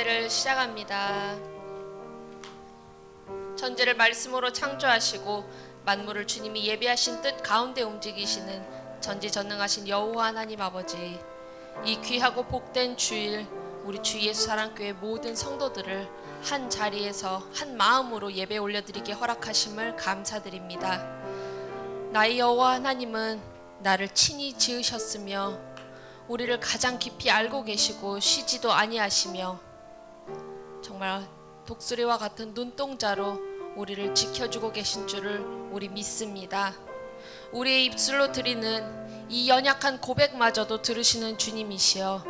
예배를 시작합니다. 천지를 말씀으로 창조하시고 만물을 주님이 예비하신 뜻 가운데 움직이시는 전지전능하신 여호와 하나님 아버지, 이 귀하고 복된 주일 우리 주 예수 사랑교회 모든 성도들을 한 자리에서 한 마음으로 예배 올려드리게 허락하심을 감사드립니다. 나의 여호와 하나님은 나를 친히 지으셨으며 우리를 가장 깊이 알고 계시고 쉬지도 아니하시며 정말 독수리와 같은 눈동자로 우리를 지켜주고 계신 줄을 우리 믿습니다. 우리의 입술로 드리는 이 연약한 고백마저도 들으시는 주님이시여,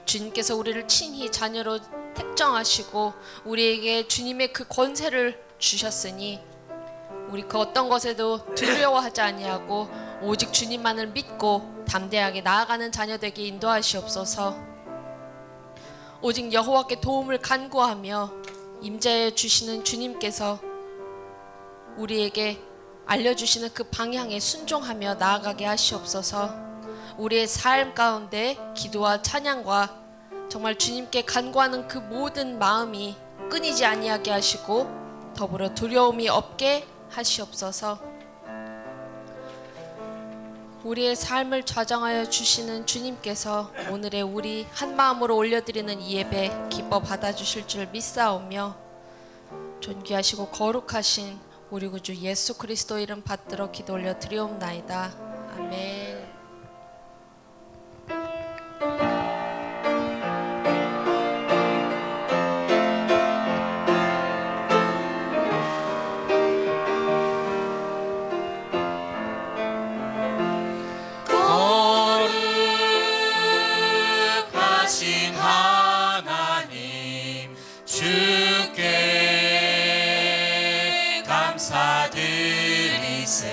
주님께서 우리를 친히 자녀로 택정하시고 우리에게 주님의 그 권세를 주셨으니 우리 그 어떤 것에도 두려워하지 아니하고 오직 주님만을 믿고 담대하게 나아가는 자녀 되게 인도하시옵소서. 오직 여호와께 도움을 간구하며 임재해 주시는 주님께서 우리에게 알려주시는 그 방향에 순종하며 나아가게 하시옵소서. 우리의 삶 가운데 기도와 찬양과 정말 주님께 간구하는 그 모든 마음이 끊이지 아니하게 하시고 더불어 두려움이 없게 하시옵소서. 우리의 삶을 좌정하여 주시는 주님께서 오늘의 우리 한 마음으로 올려드리는 이 예배 기뻐 받아주실 줄 믿사오며 존귀하시고 거룩하신 우리 구주 예수 그리스도 이름 받들어 기도 올려 드리옵나이다. 아멘. 거룩하신 하나님, 주께 감사드리세.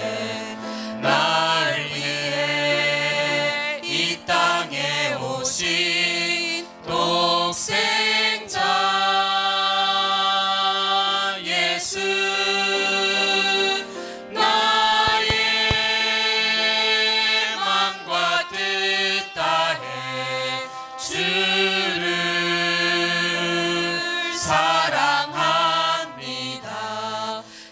날 위해 이 땅에 오신 독생자 예수, 나의 맘과 뜻 다해 주를 사랑합니다.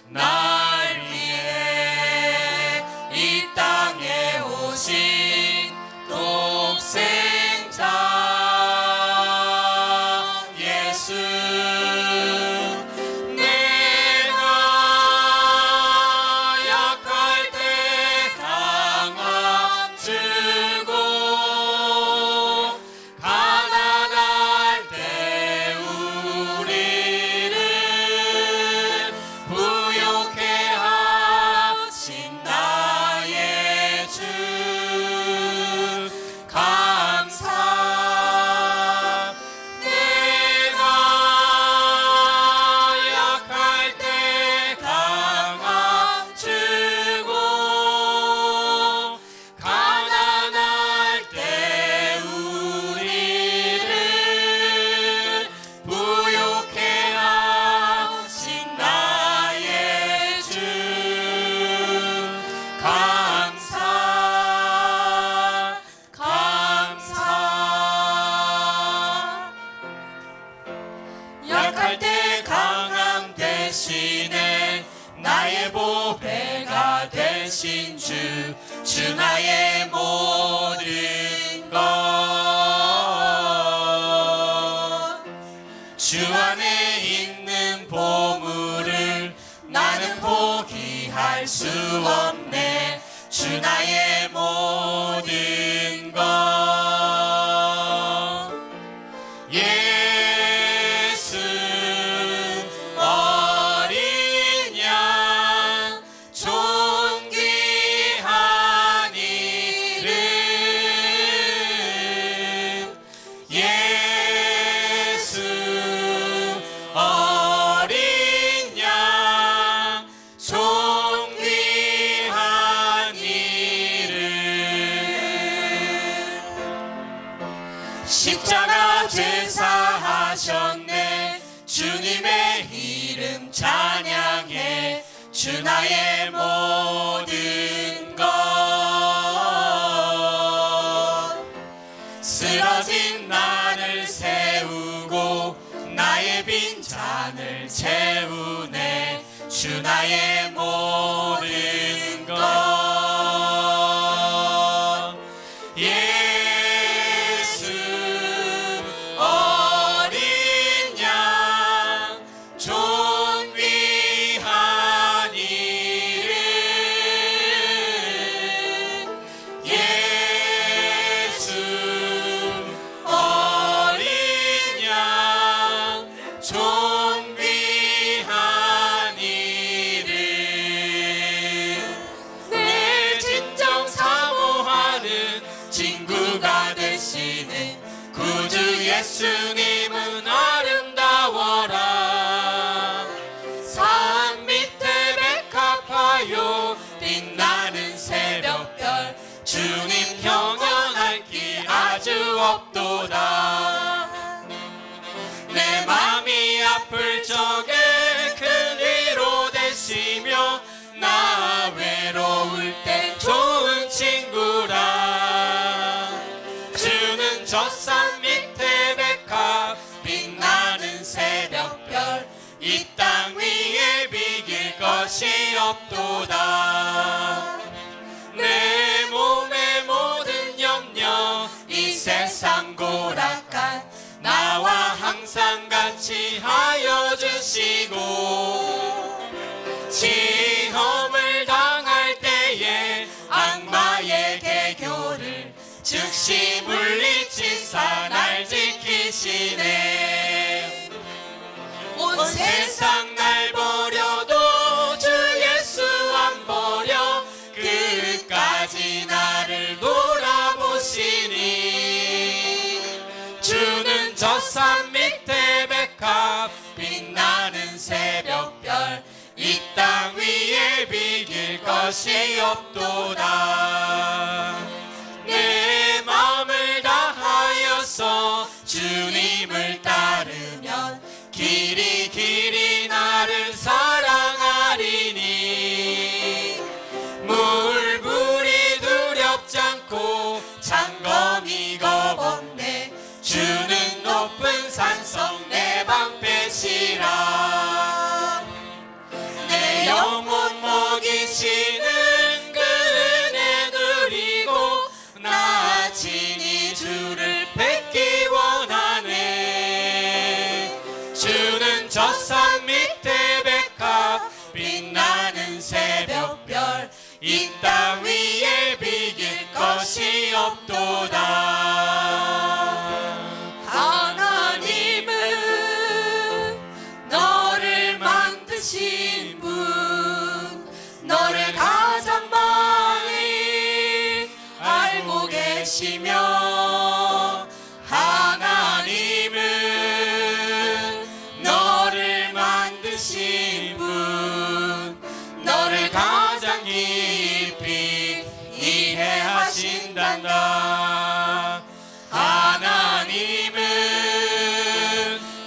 날 위해 이 땅에 오신 독생자 예수, 내가 약할 때 강함 주고 가난할 때 우리를 부욕해 하신 나의 주, 감사. 내가 약할 때 강함 주고 가난할 때 우리를 부욕해 하신 나의 주, 감사, 감사. 약할 때 강함 대신에 나의 보배가 되신 주, 주 나의 모든 것. 주 안에 있는 보물을 나는 포기할 수 없네. 주 나의 모든 것. 예수 어린 양 존귀한 이름, 예수 어린 양 존귀한 이름. 십자가 제사하셨네. 주님의 이름 찬양해. 주 나의 모든 것. 쓰러진 나를 세우고 잔을 채우네 주 나의 모든 것 예수 어린 양 존귀한 이름 예수 어린 양 존귀한 이름 내 진정 사모하는 친구가 되시는 구주 예수님은 아름다워라 산 밑에 백합화요 빛나는 새벽별 주님 형언할 길 아주 없도다 내 맘이 아플 적에 큰 위로 되시며 나 외로울 땐 좋은 친구라 주는 저 산 밑에 백합 빛나는 새벽별 이 땅 위에 비길 것이 없도다 내 몸의 모든 염려 이 세상 고락한 나와 항상 같이 하여 주시고 시험을 당할 때에 악마의 개교를 즉시 물리치사 날 지키시네 온 세상 날 버려도 주 예수 안 버려 끝까지 나를 돌아보시니 주는 저 산 밑에 백합 빛나는 새벽별 이 땅 위에 비길 것이 없도다 내 마음을 다하여서 주님을 따르면 길이 길이 나를 사랑하리니 물불이 두렵지 않고 장검이 겁없네 주는 높은 산성 내 방패시라 내 영혼 먹이시는 그 은혜 누리고 나 친히 주를 뵙기 원하네 주는 저 산 밑에 백합 빛나는 새벽별 이 땅 위에 비길 것이 없도다 하나님은 너를 만드신 분 너를 가장 많이 알고 계시며 하나님은 너를 만드신 분 너를 가장 깊이 이해하신단다 하나님은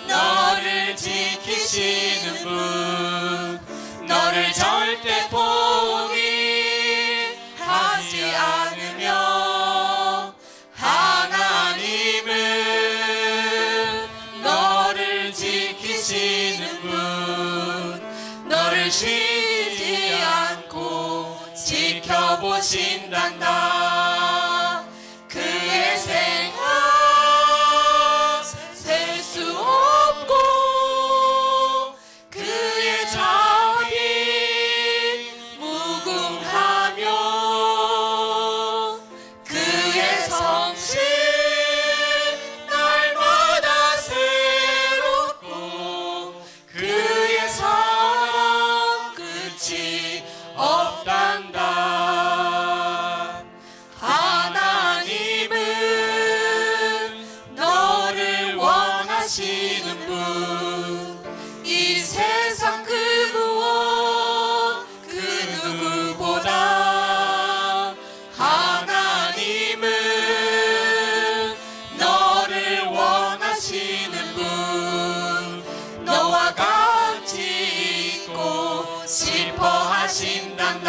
너를 지키시는 분 너를 절대 포기하지 않으며 하나님은 너를 지키시는 분 너를 쉬지 않고 지켜보신단다 그의 생각 셀 수 없고 그의 자비 무궁하며 그의 성실 날마다 새롭고 그의 사랑 끝이 없단다 하나님은 너를 원하시는 분 이 세상 그 무엇 그 누구보다 하나님은 너를 원하시는 분 너와 같이 있고 싶어 하신단다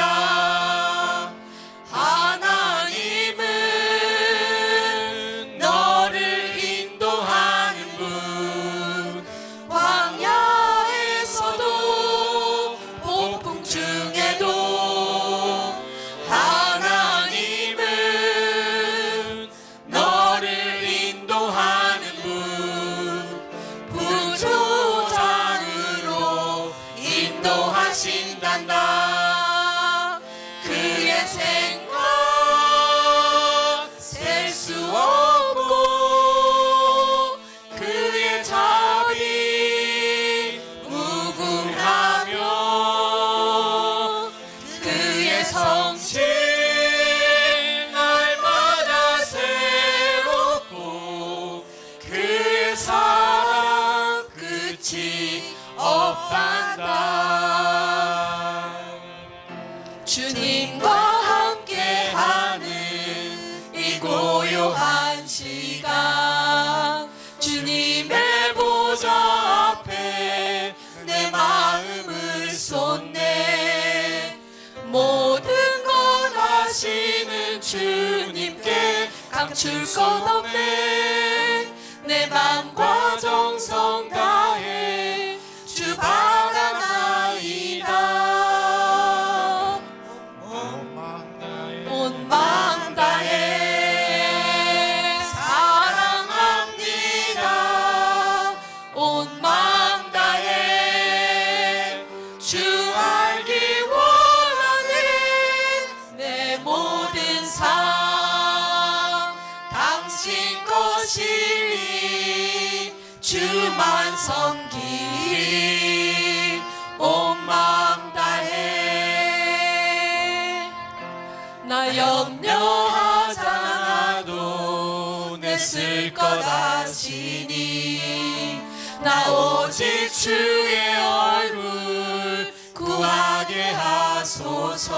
하나님은 너를 인도하는 분 광야 주님과 함께하는 이 고요한 시간 주님의 보좌 앞에 내 마음을 쏟네 모든 것 하시는 주님께 감출 것 없네 내 맘과 정성 다해 주 바라나이다 온 마음 다해 사랑합니다 온 마음 다해 주 알기 원하는 내 모든 삶 당신 것이니 주만 섬기리 온 마음 다해 나 염려하지 않아도 내 쓸 것 아시니 나 오직 주의 얼굴 구하게 하소서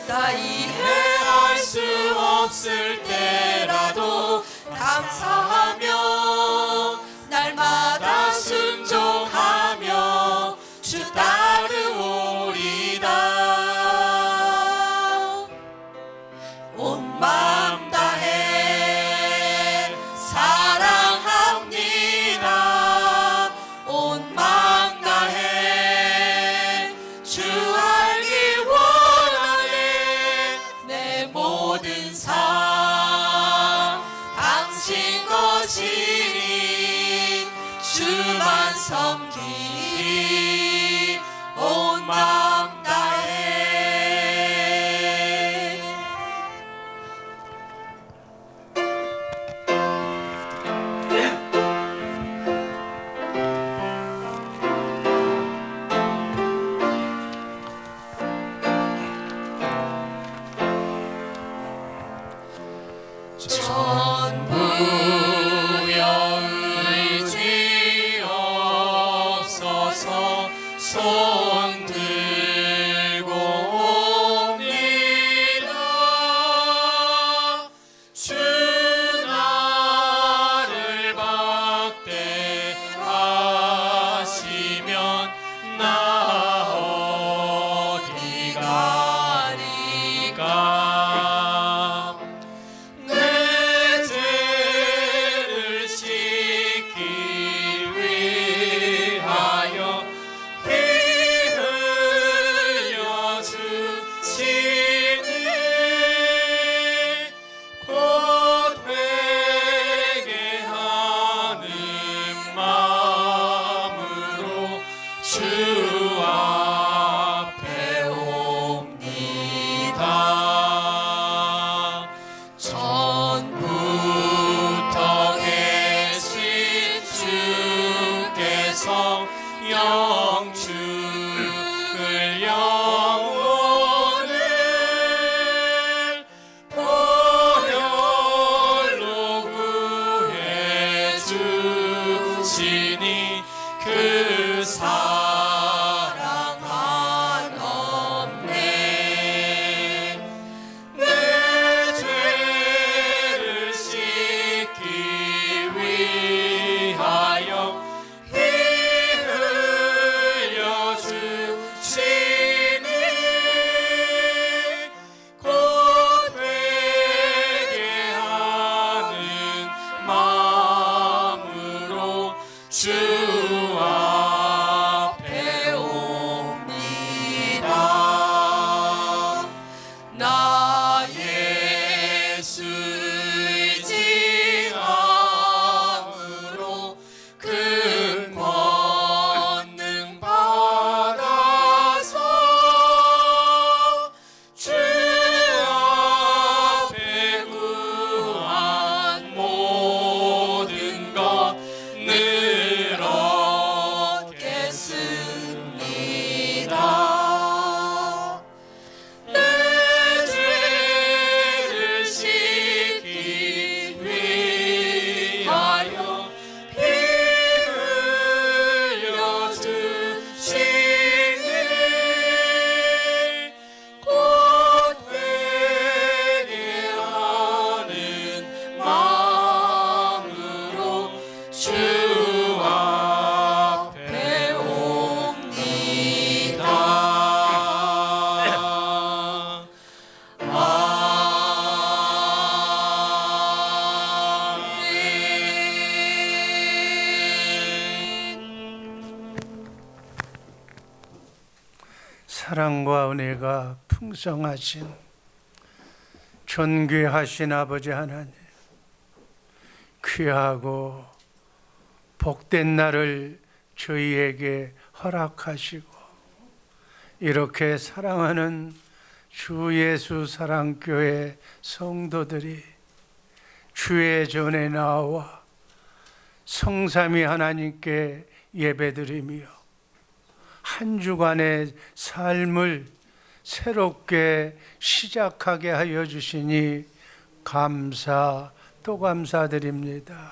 나 이해할 수 없을 때라도 감사하며 날마다 순종하며 주 따르오리다 온 마음 다해 사랑합니다 온 마음 다해 주 알기 원하네 내 모든 삶 당신 것이니 주만 섬기리 온 마음 다해 전부여 의지 없어서 손 들 사랑과 은혜가 풍성하신 존귀하신 아버지 하나님, 귀하고 복된 날을 저희에게 허락하시고 이렇게 사랑하는 주 예수 사랑교회 성도들이 주의 전에 나와 성삼위 하나님께 예배드리며 한 주간의 삶을 새롭게 시작하게 하여 주시니 감사 또 감사드립니다.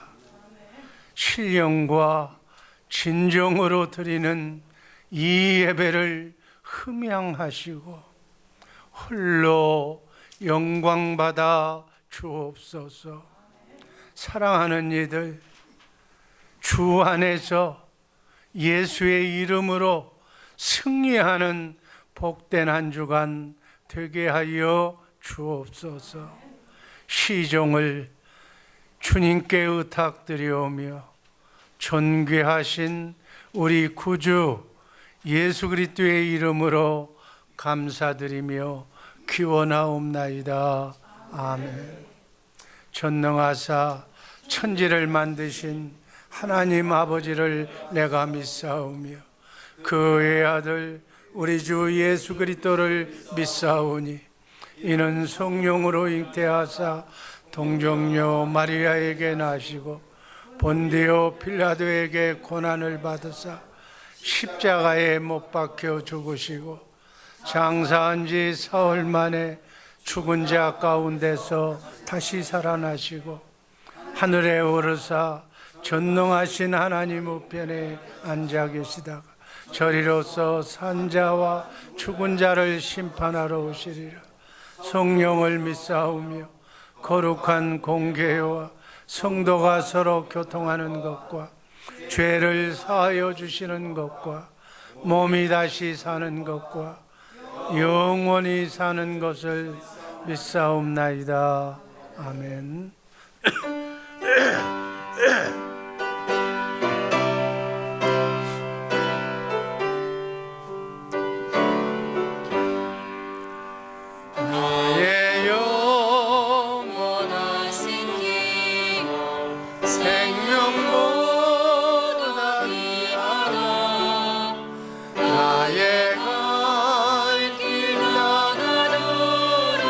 신령과 진정으로 드리는 이 예배를 흠양하시고 홀로 영광받아 주옵소서. 사랑하는 이들, 주 안에서 예수의 이름으로 승리하는 복된 한 주간 되게 하여 주옵소서. 시종을 주님께 의탁드리오며 존귀하신 우리 구주 예수 그리스도의 이름으로 감사드리며 기원하옵나이다. 아멘. 전능하사 천지를 만드신 하나님 아버지를 내가 믿사오며 그의 아들 우리 주 예수 그리스도를 믿사오니 이는 성령으로 잉태하사 동정녀 마리아에게 나시고 본디오 빌라도에게 고난을 받으사 십자가에 못 박혀 죽으시고 장사한 지 사흘 만에 죽은 자 가운데서 다시 살아나시고 하늘에 오르사 전능하신 하나님 우편에 앉아 계시다가 저리로서 산자와 죽은 자를 심판하러 오시리라. 성령을 믿사오며 거룩한 공교회와 성도가 서로 교통하는 것과 죄를 사하여 주시는 것과 몸이 다시 사는 것과 영원히 사는 것을 믿사옵나이다. 아멘. 나의 영원하신 길 생명보다 귀하다. 나의 갈 길 나가도록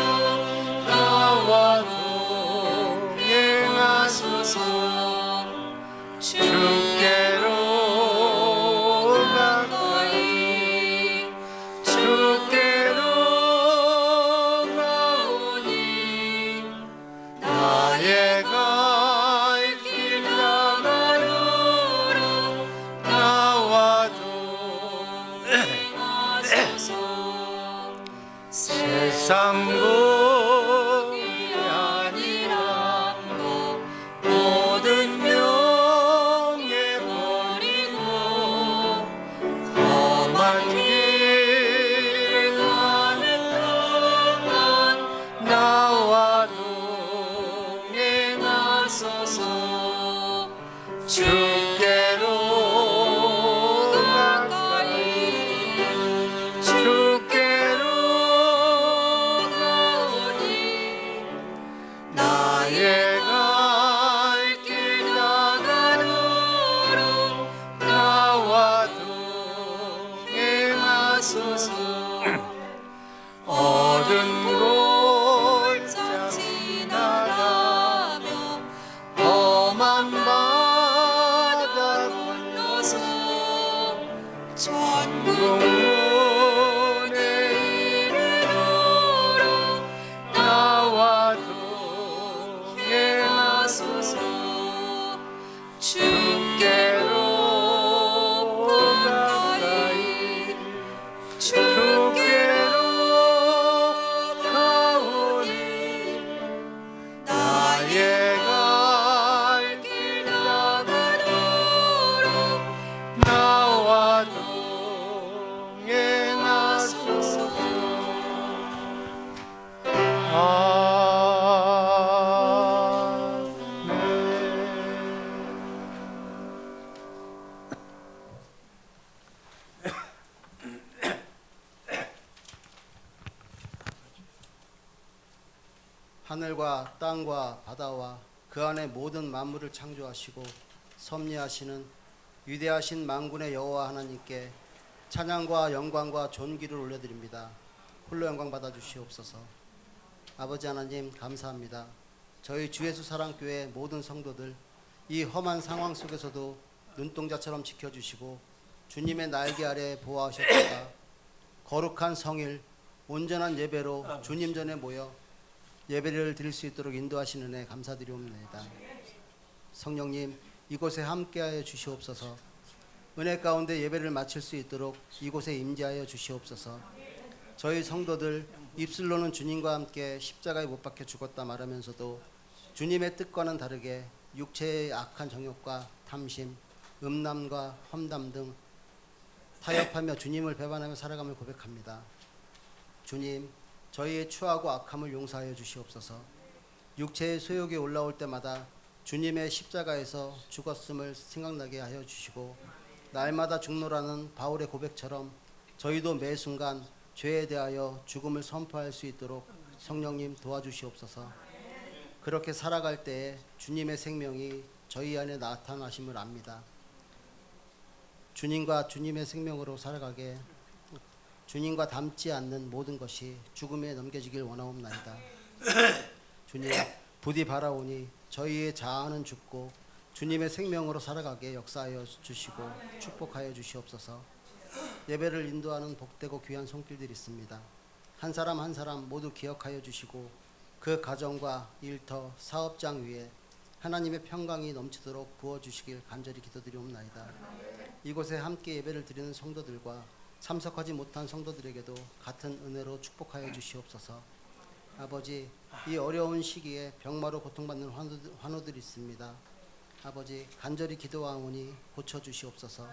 나와 동행하소서. 주께로 가까이 주께로 가오니 나의 갈 길 나가도록 나와 동행하소서. 세상 복이 아니란 것 모든 명예 버리고 험한 길 가는 동안 나와 동행하소서. 주께로 가까이 주께로 가오니 나의 갈 길 나가도록 나와 동행하소서. 어두운 골짜 지나가며 험한 바다 건너서 천국문에 이르도록 나와 동행하소서. 주께로 가까이 주께로 가오니 하늘과 땅과 바다와 그 안에 모든 만물을 창조하시고 섭리하시는 위대하신 만군의 여호와 하나님께 찬양과 영광과 존귀를 올려드립니다. 홀로 영광 받아 주시옵소서. 아버지 하나님 감사합니다. 저희 주 예수 사랑교회 모든 성도들 이 험한 상황 속에서도 눈동자처럼 지켜주시고 주님의 날개 아래 보호하셨다가 거룩한 성일 온전한 예배로 주님 전에 모여 예배를 드릴 수 있도록 인도하시는 은혜 감사드리옵나이다. 성령님 이곳에 함께하여 주시옵소서. 은혜 가운데 예배를 마칠 수 있도록 이곳에 임재하여 주시옵소서. 저희 성도들 입술로는 주님과 함께 십자가에 못 박혀 죽었다 말하면서도 주님의 뜻과는 다르게 육체의 악한 정욕과 탐심, 음란과 험담 등 타협하며 주님을 배반하며 살아감을 고백합니다. 주님, 저희의 추하고 악함을 용서하여 주시옵소서. 육체의 소욕이 올라올 때마다 주님의 십자가에서 죽었음을 생각나게 하여 주시고 날마다 죽노라는 바울의 고백처럼 저희도 매 순간 죄에 대하여 죽음을 선포할 수 있도록 성령님 도와주시옵소서. 그렇게 살아갈 때에 주님의 생명이 저희 안에 나타나심을 압니다. 주님과 주님의 생명으로 살아가게 주님과 닮지 않는 모든 것이 죽음에 넘겨지길 원하옵나이다. 주님 부디 바라오니 저희의 자아는 죽고 주님의 생명으로 살아가게 역사하여 주시고 축복하여 주시옵소서. 예배를 인도하는 복되고 귀한 손길들이 있습니다. 한 사람 한 사람 모두 기억하여 주시고 그 가정과 일터, 사업장 위에 하나님의 평강이 넘치도록 부어주시길 간절히 기도드리옵나이다. 이곳에 함께 예배를 드리는 성도들과 참석하지 못한 성도들에게도 같은 은혜로 축복하여 주시옵소서. 아버지 이 어려운 시기에 병마로 고통받는 환우들이 있습니다. 아버지 간절히 기도하오니 고쳐주시옵소서.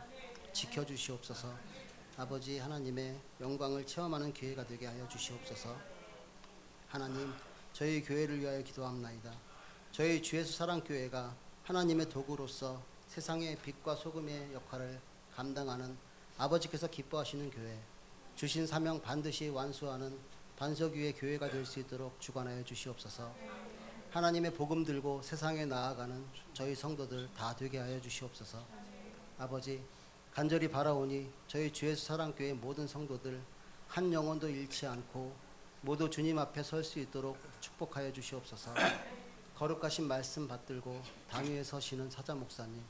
지켜주시옵소서. 아버지 하나님의 영광을 체험하는 기회가 되게 하여 주시옵소서. 하나님 저희 교회를 위하여 기도합나이다. 저희 주 예수 사랑교회가 하나님의 도구로서 세상의 빛과 소금의 역할을 감당하는 아버지께서 기뻐하시는 교회, 주신 사명 반드시 완수하는 반석위의 교회가 될 수 있도록 주관하여 주시옵소서. 하나님의 복음 들고 세상에 나아가는 저희 성도들 다 되게 하여 주시옵소서. 아버지 간절히 바라오니 저희 주 예수 사랑교회 모든 성도들 한 영혼도 잃지 않고 모두 주님 앞에 설 수 있도록 축복하여 주시옵소서. 거룩하신 말씀 받들고 당 위에 서시는 사자 목사님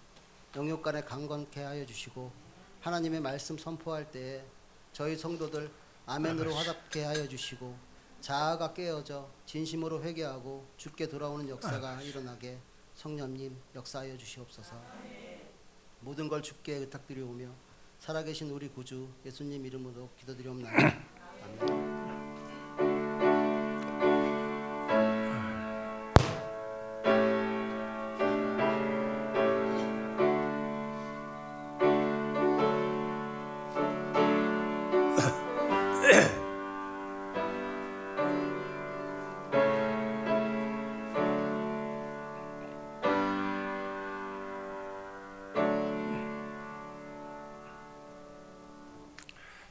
영육간에 강건케 하여 주시고 하나님의 말씀 선포할 때에 저희 성도들 아멘으로 화답게 하여 주시고 자아가 깨어져 진심으로 회개하고 주께 돌아오는 역사가 일어나게 성령님 역사하여 주시옵소서. 모든 걸 주께 의탁드리오며 살아계신 우리 구주 예수님 이름으로 기도드리옵나이다. 아멘.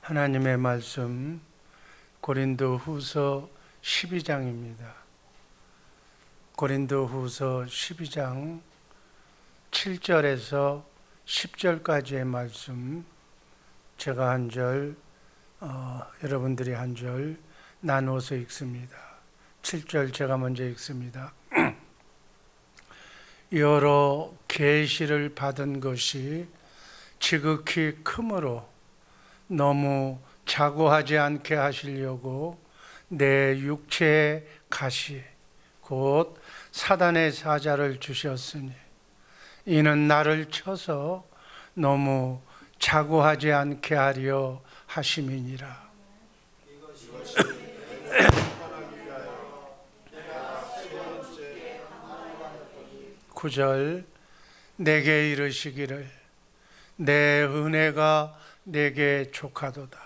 하나님의 말씀 고린도후서 12장입니다. 고린도후서 12장 7절에서 10절까지의 말씀 제가 한 절, 여러분들이 한 절 나누어서 읽습니다. 7절 제가 먼저 읽습니다. 여러 계시를 받은 것이 지극히 크므로 너무 자고하지 않게 하시려고 내 육체의 가시 곧 사단의 사자를 주셨으니 이는 나를 쳐서 너무 자고하지 않게 하려 하심이니라. 9절 내게 이르시기를 내 은혜가 내게 족하도다.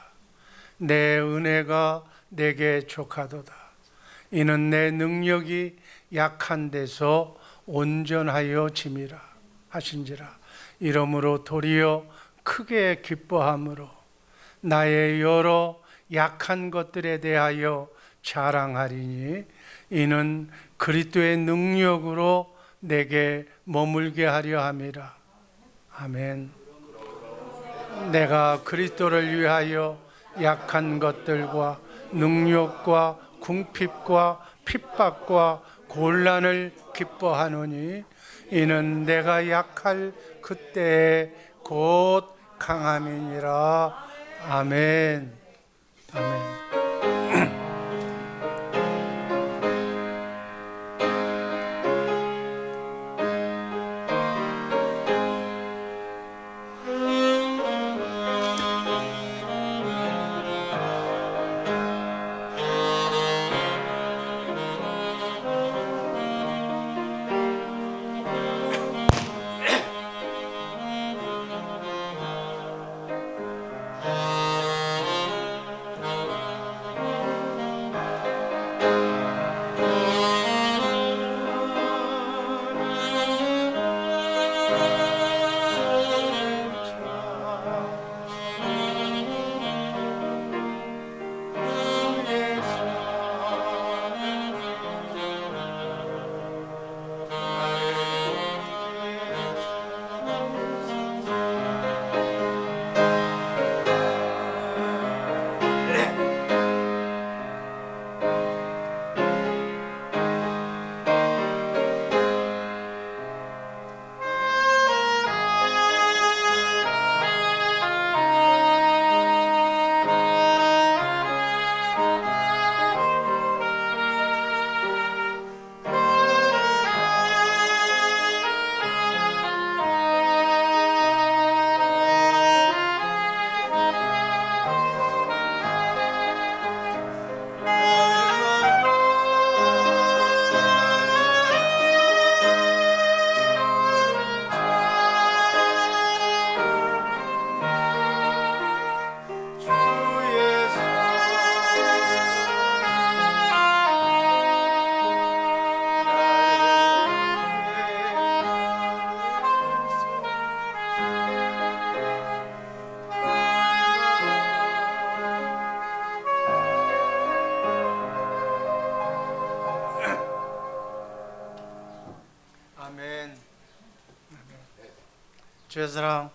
내 은혜가 내게 족하도다. 이는 내 능력이 약한 데서 온전하여 짐이라 하신지라. 이러므로 도리어 크게 기뻐함으로 나의 여러 약한 것들에 대하여 자랑하리니 이는 그리스도의 능력으로 내게 머물게 하려 함이라. 아멘. 내가 그리스도를 위하여 약한 것들과 능력과 궁핍과 핍박과 곤란을 기뻐하노니 이는 내가 약할 그때에 곧 강함이니라. 아멘. 아멘. 아멘. 주의 사랑.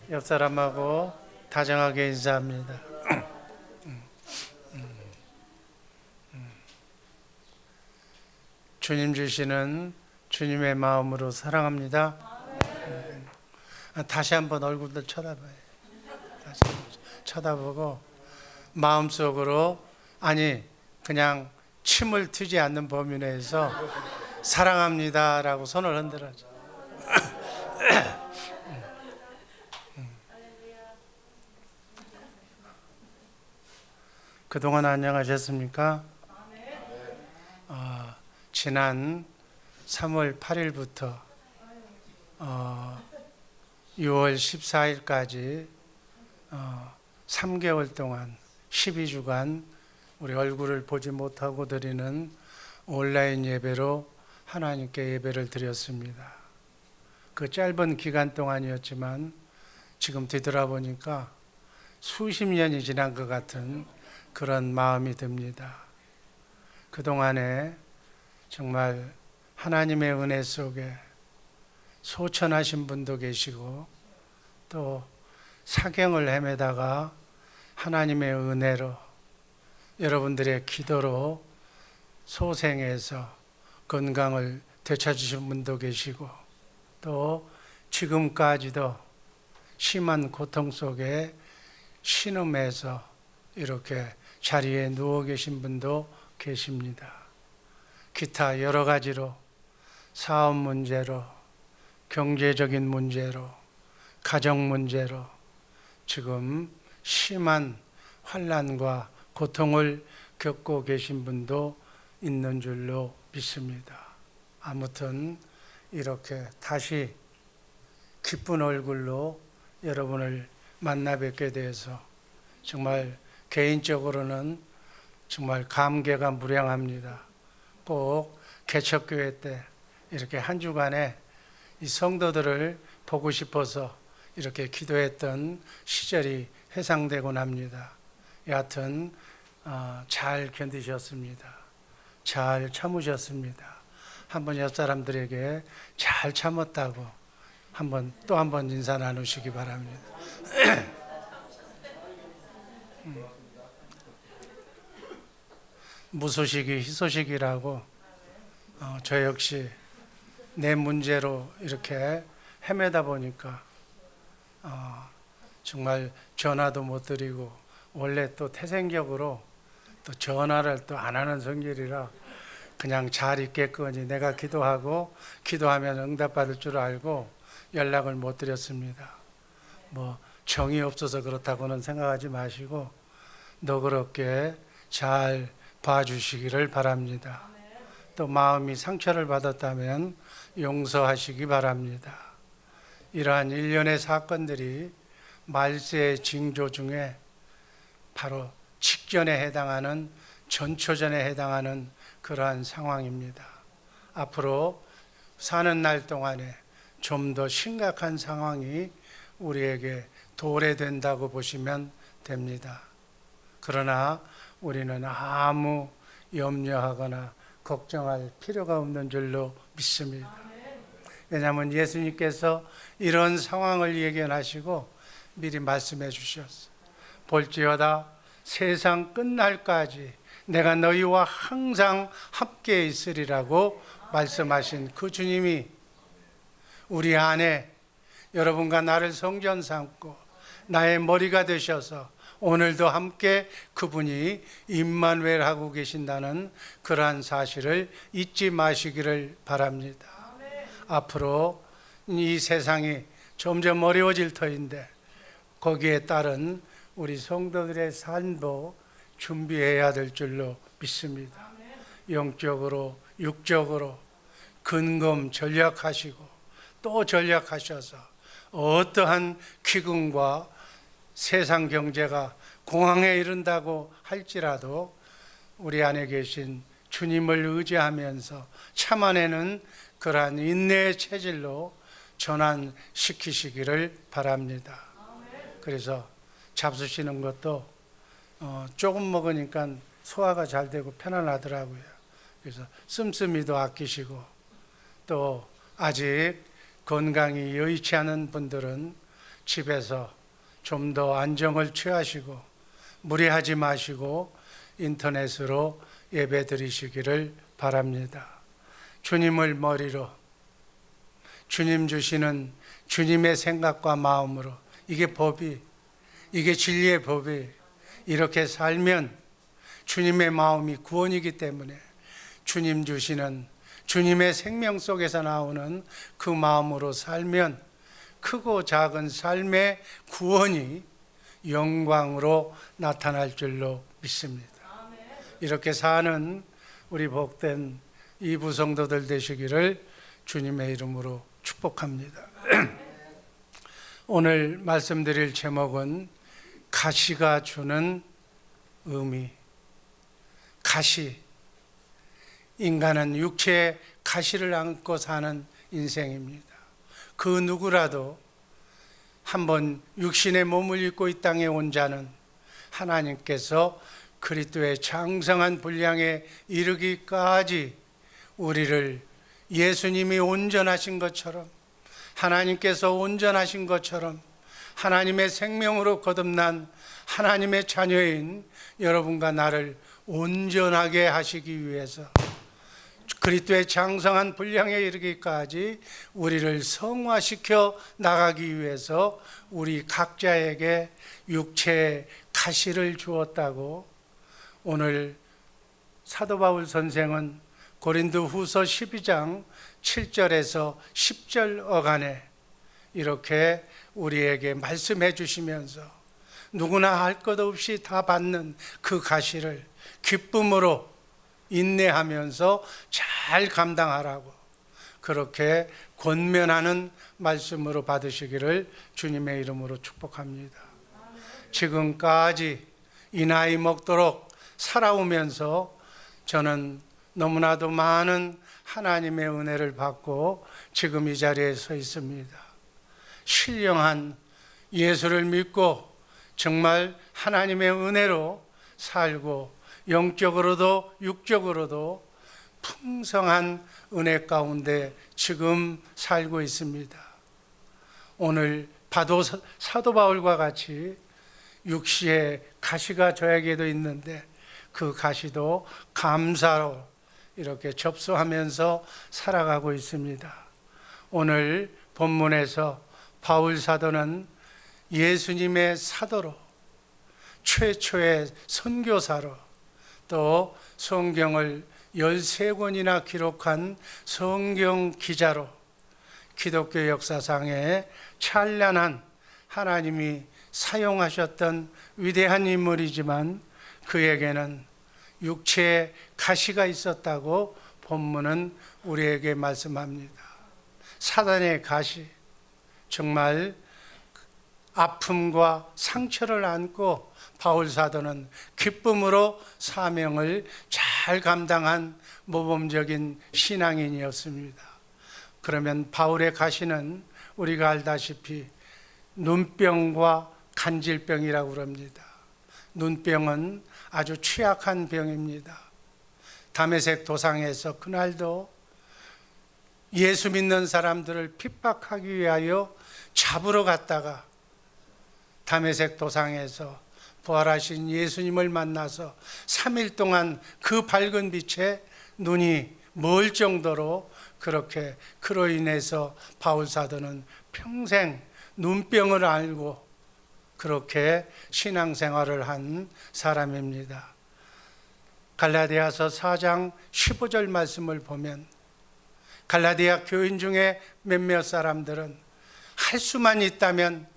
옆 사람하고 다정하게 인사합니다. 주님 주시는 주님의 마음으로 사랑합니다. 다시 한번 얼굴들 쳐다봐요. 다시 한번 쳐다보고 마음속으로, 아니 그냥 침을 트지 않는 범위 내에서 사랑합니다라고 손을 흔들어줘. 그동안 안녕하셨습니까? 지난 3월 8일부터 6월 14일까지 3개월 동안 12주간 우리 얼굴을 보지 못하고 드리는 온라인 예배로 하나님께 예배를 드렸습니다. 그 짧은 기간 동안이었지만 지금 뒤돌아보니까 수십 년이 지난 것 같은 그런 마음이 듭니다. 그동안에 정말 하나님의 은혜 속에 소천하신 분도 계시고 또 사경을 헤매다가 하나님의 은혜로 여러분들의 기도로 소생해서 건강을 되찾으신 분도 계시고 또 지금까지도 심한 고통 속에 신음해서 이렇게 자리에 누워 계신 분도 계십니다. 기타 여러 가지로 사업 문제로, 경제적인 문제로, 가정 문제로 지금 심한 환난과 고통을 겪고 계신 분도 있는 줄로 믿습니다. 아무튼 이렇게 다시 기쁜 얼굴로 여러분을 만나 뵙게 돼서 정말 개인적으로는 정말 감개가 무량합니다. 꼭 개척교회 때 이렇게 한 주간에 이 성도들을 보고 싶어서 이렇게 기도했던 시절이 회상되곤 합니다. 여하튼 잘 견디셨습니다. 잘 참으셨습니다. 한번 옆 사람들에게 잘 참았다고 또 한 번 인사 나누시기 바랍니다. 무소식이 희소식이라고 저 역시 내 문제로 이렇게 헤매다 보니까 정말 전화도 못 드리고 원래 또 태생적으로 또 전화를 또 안 하는 성질이라 그냥 잘 있겠거니 내가 기도하면 응답받을 줄 알고 연락을 못 드렸습니다. 뭐 정이 없어서 그렇다고는 생각하지 마시고 너그럽게 잘 봐주시기를 바랍니다. 또 마음이 상처를 받았다면 용서하시기 바랍니다. 이러한 일련의 사건들이 말세의 징조 중에 바로 직전에 해당하는 전초전에 해당하는 그러한 상황입니다. 앞으로 사는 날 동안에 좀 더 심각한 상황이 우리에게 도래된다고 보시면 됩니다. 그러나 우리는 아무 염려하거나 걱정할 필요가 없는 줄로 믿습니다. 왜냐하면 예수님께서 이런 상황을 예견하시고 미리 말씀해 주셨어요. 볼지어다 세상 끝날까지 내가 너희와 항상 함께 있으리라고 말씀하신 그 주님이 우리 안에 여러분과 나를 성전 삼고 나의 머리가 되셔서 오늘도 함께 그분이 임마누엘 하고 계신다는 그러한 사실을 잊지 마시기를 바랍니다. 앞으로 이 세상이 점점 어려워질 터인데 거기에 따른 우리 성도들의 삶도 준비해야 될 줄로 믿습니다. 영적으로 육적으로 근검 전략하시고 또 전략하셔서 어떠한 기근과 세상 경제가 공황에 이른다고 할지라도 우리 안에 계신 주님을 의지하면서 참아내는 그러한 인내의 체질로 전환시키시기를 바랍니다. 그래서 잡수시는 것도 조금 먹으니까 소화가 잘 되고 편안하더라고요. 그래서 씀씀이도 아끼시고 또 아직 건강이 여의치 않은 분들은 집에서 좀 더 안정을 취하시고 무리하지 마시고 인터넷으로 예배 드리시기를 바랍니다. 주님을 머리로 주님 주시는 주님의 생각과 마음으로 이게 진리의 법이 이렇게 살면 주님의 마음이 구원이기 때문에 주님 주시는 주님의 생명 속에서 나오는 그 마음으로 살면 크고 작은 삶의 구원이 영광으로 나타날 줄로 믿습니다. 이렇게 사는 우리 복된 이부 성도들 되시기를 주님의 이름으로 축복합니다. 오늘 말씀드릴 제목은 가시가 주는 의미. 가시. 인간은 육체의 가시를 안고 사는 인생입니다. 그 누구라도 한번 육신의 몸을 입고 이 땅에 온 자는 하나님께서 그리스도의 장성한 분량에 이르기까지 우리를 예수님이 온전하신 것처럼 하나님께서 온전하신 것처럼 하나님의 생명으로 거듭난 하나님의 자녀인 여러분과 나를 온전하게 하시기 위해서 그리스도의 장성한 분량에 이르기까지 우리를 성화시켜 나가기 위해서 우리 각자에게 육체의 가시를 주었다고 오늘 사도 바울 선생은 고린도 후서 12장 7절에서 10절 어간에 이렇게 우리에게 말씀해 주시면서 누구나 할 것 없이 다 받는 그 가시를 기쁨으로 인내하면서 잘 감당하라고 그렇게 권면하는 말씀으로 받으시기를 주님의 이름으로 축복합니다. 지금까지 이 나이 먹도록 살아오면서 저는 너무나도 많은 하나님의 은혜를 받고 지금 이 자리에 서 있습니다. 신령한 예수를 믿고 정말 하나님의 은혜로 살고 영적으로도 육적으로도 풍성한 은혜 가운데 지금 살고 있습니다. 오늘 사도 바울과 같이 육시에 가시가 저에게도 있는데 그 가시도 감사로 이렇게 접수하면서 살아가고 있습니다. 오늘 본문에서 바울 사도는 예수님의 사도로, 최초의 선교사로, 또 성경을 13권이나 기록한 성경 기자로 기독교 역사상에 찬란한 하나님이 사용하셨던 위대한 인물이지만 그에게는 육체의 가시가 있었다고 본문은 우리에게 말씀합니다. 사단의 가시, 정말 아픔과 상처를 안고 바울 사도는 기쁨으로 사명을 잘 감당한 모범적인 신앙인이었습니다. 그러면 바울의 가시는 우리가 알다시피 눈병과 간질병이라고 그럽니다. 눈병은 아주 취약한 병입니다. 다메섹 도상에서 그날도 예수 믿는 사람들을 핍박하기 위하여 잡으러 갔다가 다메섹 도상에서 부활하신 예수님을 만나서 3일 동안 그 밝은 빛에 눈이 멀 정도로 그렇게 그로 인해서 바울 사도는 평생 눈병을 앓고 그렇게 신앙생활을 한 사람입니다. 갈라디아서 4장 15절 말씀을 보면 갈라디아 교인 중에 몇몇 사람들은 할 수만 있다면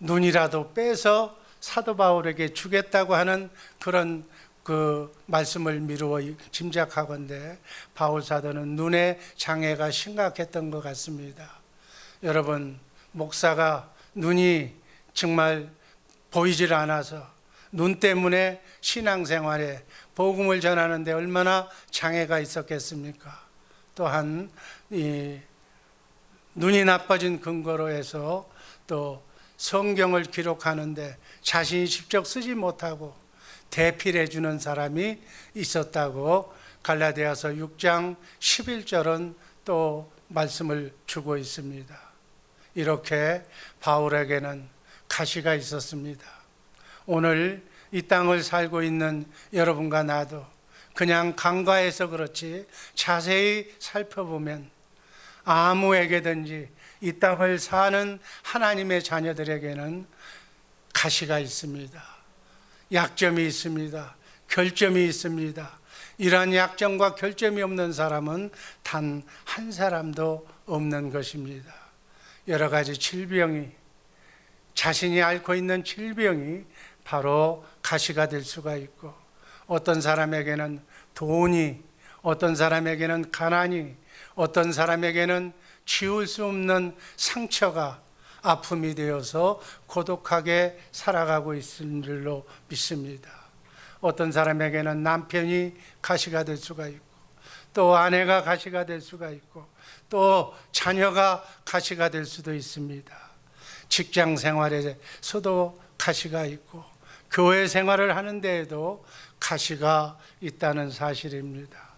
눈이라도 빼서 사도 바울에게 주겠다고 하는 그런 그 말씀을 미루어 짐작하건대 바울 사도는 눈의 장애가 심각했던 것 같습니다. 여러분, 목사가 눈이 정말 보이질 않아서 눈 때문에 신앙생활에 복음을 전하는데 얼마나 장애가 있었겠습니까? 또한 이 눈이 나빠진 근거로 해서 또 성경을 기록하는데 자신이 직접 쓰지 못하고 대필해 주는 사람이 있었다고 갈라디아서 6장 11절은 또 말씀을 주고 있습니다. 이렇게 바울에게는 가시가 있었습니다. 오늘 이 땅을 살고 있는 여러분과 나도 그냥 간과해서 그렇지 자세히 살펴보면 아무에게든지 이 땅을 사는 하나님의 자녀들에게는 가시가 있습니다. 약점이 있습니다. 결점이 있습니다. 이러한 약점과 결점이 없는 사람은 단 한 사람도 없는 것입니다. 여러 가지 질병이, 자신이 앓고 있는 질병이 바로 가시가 될 수가 있고, 어떤 사람에게는 돈이, 어떤 사람에게는 가난이, 어떤 사람에게는 지울 수 없는 상처가 아픔이 되어서 고독하게 살아가고 있는 줄로 믿습니다. 어떤 사람에게는 남편이 가시가 될 수가 있고, 또 아내가 가시가 될 수가 있고, 또 자녀가 가시가 될 수도 있습니다. 직장 생활에서도 가시가 있고, 교회 생활을 하는 데에도 가시가 있다는 사실입니다.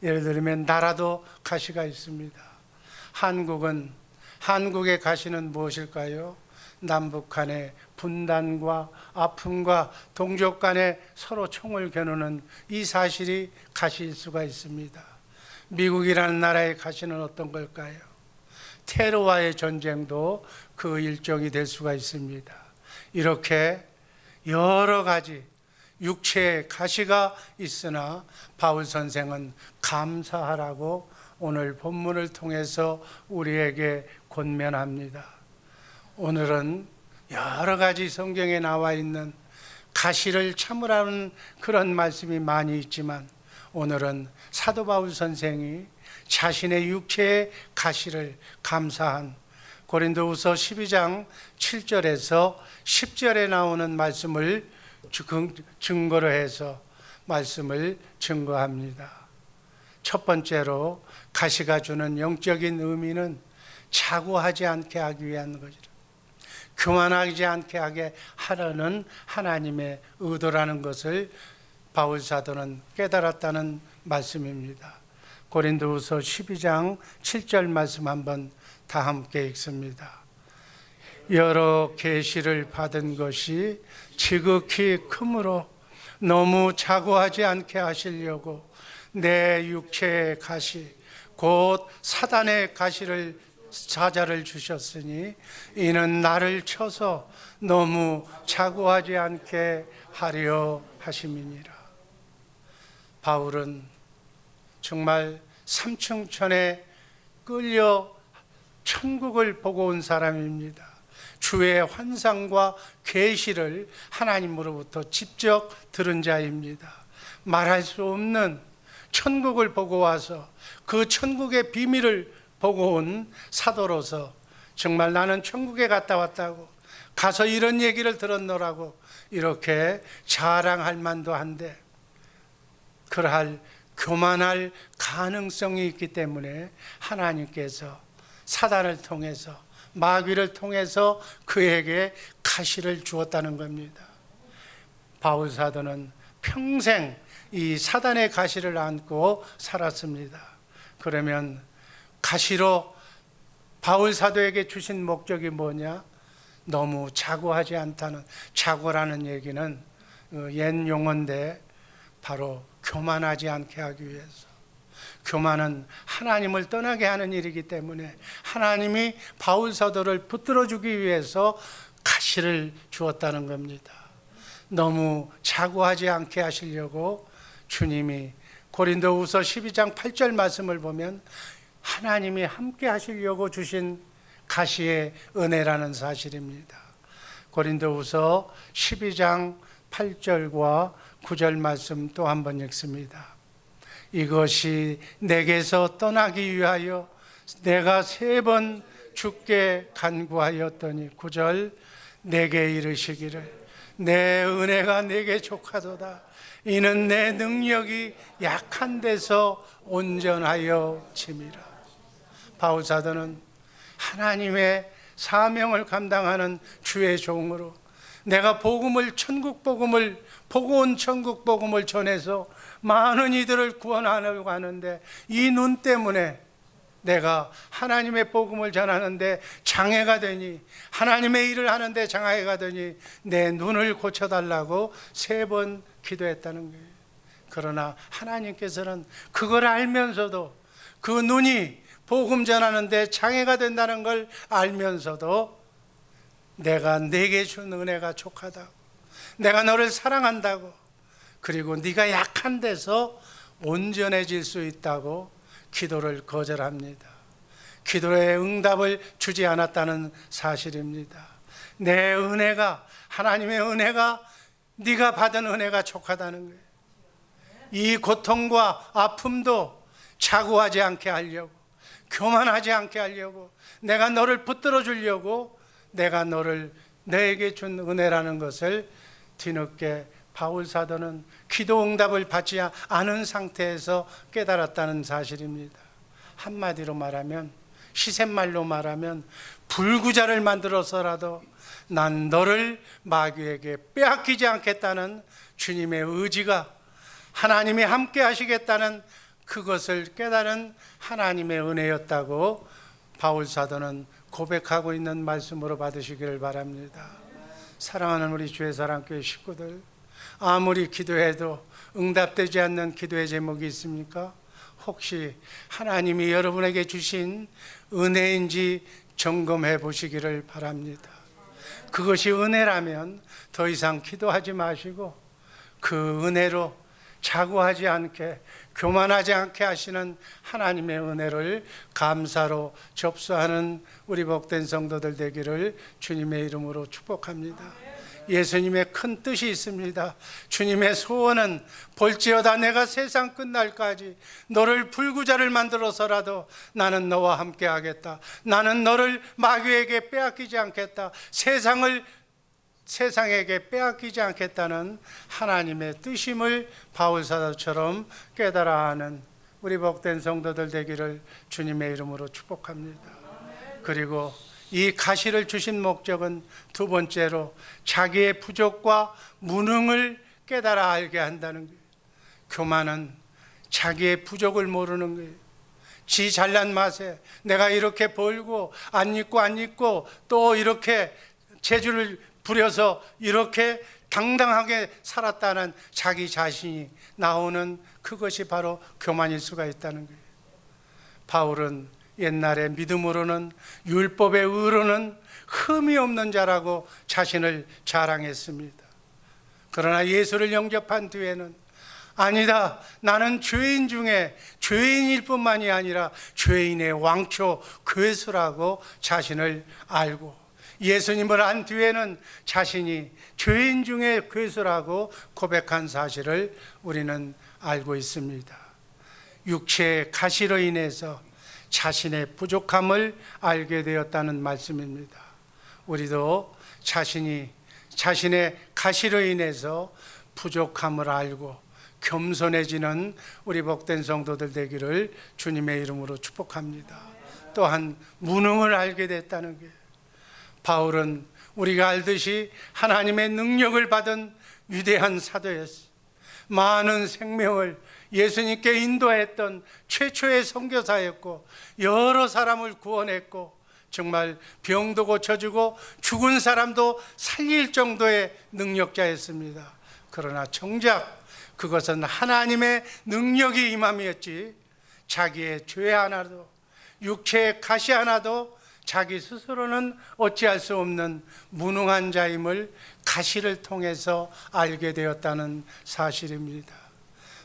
예를 들면 나라도 가시가 있습니다. 한국의 가시는 무엇일까요? 남북 간의 분단과 아픔과 동족 간에 서로 총을 겨누는 이 사실이 가시일 수가 있습니다. 미국이라는 나라의 가시는 어떤 걸까요? 테러와의 전쟁도 그 일종이 될 수가 있습니다. 이렇게 여러 가지 육체의 가시가 있으나 바울 선생은 감사하라고 오늘 본문을 통해서 우리에게 권면합니다. 오늘은 여러 가지 성경에 나와 있는 가시를 참으라는 그런 말씀이 많이 있지만, 오늘은 사도 바울 선생이 자신의 육체의 가시를 감사한 고린도후서 12장 7절에서 10절에 나오는 말씀을 증거로 해서 말씀을 증거합니다. 첫 번째로 가시가 주는 영적인 의미는 자고하지 않게 하기 위한 것이라. 교만하지 않게 하게 하려는 하나님의 의도라는 것을 바울 사도는 깨달았다는 말씀입니다. 고린도후서 12장 7절 말씀 한번 다 함께 읽습니다. 여러 계시를 받은 것이 지극히 크므로 너무 자고하지 않게 하시려고 내 육체의 가시 곧 사단의 가시를 사자를 주셨으니 이는 나를 쳐서 너무 자고하지 않게 하려 하심이니라. 바울은 정말 삼층천에 끌려 천국을 보고 온 사람입니다. 주의 환상과 계시를 하나님으로부터 직접 들은 자입니다. 말할 수 없는 천국을 보고 와서 그 천국의 비밀을 보고 온 사도로서 정말 나는 천국에 갔다 왔다고, 가서 이런 얘기를 들었노라고 이렇게 자랑할 만도 한데, 그러할 교만할 가능성이 있기 때문에 하나님께서 사단을 통해서, 마귀를 통해서 그에게 가시를 주었다는 겁니다. 바울 사도는 평생 이 사단의 가시를 안고 살았습니다. 그러면 가시로 바울 사도에게 주신 목적이 뭐냐? 너무 자고하지 않다는, 자고라는 얘기는 옛 용어인데 바로 교만하지 않게 하기 위해서. 교만은 하나님을 떠나게 하는 일이기 때문에 하나님이 바울 사도를 붙들어 주기 위해서 가시를 주었다는 겁니다. 너무 자고하지 않게 하시려고 주님이 고린도후서 12장 8절 말씀을 보면 하나님이 함께 하시려고 주신 가시의 은혜라는 사실입니다. 고린도후서 12장 8절과 9절 말씀 또 한번 읽습니다. 이것이 내게서 떠나기 위하여 내가 3번 주께 간구하였더니 9절 내게 이르시기를 내 은혜가 내게 족하도다. 이는 내 능력이 약한 데서 온전하여 짐이라. 바울 사도는 하나님의 사명을 감당하는 주의 종으로 내가 복음을, 천국 복음을, 보고 온 천국 복음을 전해서 많은 이들을 구원하려고 하는데 이 눈 때문에 내가 하나님의 복음을 전하는데 장애가 되니, 하나님의 일을 하는데 장애가 되니 내 눈을 고쳐달라고 3번 기도했다는 거예요. 그러나 하나님께서는 그걸 알면서도, 그 눈이 복음 전하는데 장애가 된다는 걸 알면서도 내가 네게 준 은혜가 족하다고, 내가 너를 사랑한다고, 그리고 네가 약한 데서 온전해질 수 있다고 기도를 거절합니다. 기도의 응답을 주지 않았다는 사실입니다. 내 은혜가, 하나님의 은혜가, 네가 받은 은혜가 족하다는 거예요. 이 고통과 아픔도 자고하지 않게 하려고, 교만하지 않게 하려고, 내가 너를 붙들어 주려고 내가 너를 너에게 준 은혜라는 것을 뒤늦게 바울 사도는 기도 응답을 받지 않은 상태에서 깨달았다는 사실입니다. 한마디로 말하면, 시샘말로 말하면 불구자를 만들어서라도 난 너를 마귀에게 빼앗기지 않겠다는 주님의 의지가, 하나님이 함께 하시겠다는 그것을 깨달은 하나님의 은혜였다고 바울 사도는 고백하고 있는 말씀으로 받으시기를 바랍니다. 사랑하는 우리 주의 사랑교회 식구들, 아무리 기도해도 응답되지 않는 기도의 제목이 있습니까? 혹시 하나님이 여러분에게 주신 은혜인지 점검해 보시기를 바랍니다. 그것이 은혜라면 더 이상 기도하지 마시고 그 은혜로 자고하지 않게, 교만하지 않게 하시는 하나님의 은혜를 감사로 접수하는 우리 복된 성도들 되기를 주님의 이름으로 축복합니다. 예수님의 큰 뜻이 있습니다. 주님의 소원은 볼지어다 내가 세상 끝날까지 너를 불구자를 만들어서라도 나는 너와 함께 하겠다. 나는 너를 마귀에게 빼앗기지 않겠다. 세상에게 빼앗기지 않겠다는 하나님의 뜻임을 바울 사도처럼 깨달아 하는 우리 복된 성도들 되기를 주님의 이름으로 축복합니다. 그리고 이 가시를 주신 목적은 두 번째로 자기의 부족과 무능을 깨달아 알게 한다는 거예요. 교만은 자기의 부족을 모르는 거예요. 지 잘난 맛에 내가 이렇게 벌고 안 입고 또 이렇게 재주를 부려서 이렇게 당당하게 살았다는 자기 자신이 나오는 그것이 바로 교만일 수가 있다는 거예요. 바울은 옛날에 믿음으로는 율법의 의로는 흠이 없는 자라고 자신을 자랑했습니다. 그러나 예수를 영접한 뒤에는 아니다, 나는 죄인 중에 죄인일 뿐만이 아니라 죄인의 왕초 괴수라고 자신을 알고, 예수님을 안 뒤에는 자신이 죄인 중에 괴수라고 고백한 사실을 우리는 알고 있습니다. 육체의 가시로 인해서 자신의 부족함을 알게 되었다는 말씀입니다. 우리도 자신의 가시로 인해서 부족함을 알고 겸손해지는 우리 복된 성도들 되기를 주님의 이름으로 축복합니다. 또한 무능을 알게 됐다는 게, 바울은 우리가 알듯이 하나님의 능력을 받은 위대한 사도였어요. 많은 생명을 예수님께 인도했던 최초의 선교사였고, 여러 사람을 구원했고, 정말 병도 고쳐주고 죽은 사람도 살릴 정도의 능력자였습니다. 그러나 정작 그것은 하나님의 능력이 임함이었지, 자기의 죄 하나도, 육체의 가시 하나도 자기 스스로는 어찌할 수 없는 무능한 자임을 가시를 통해서 알게 되었다는 사실입니다.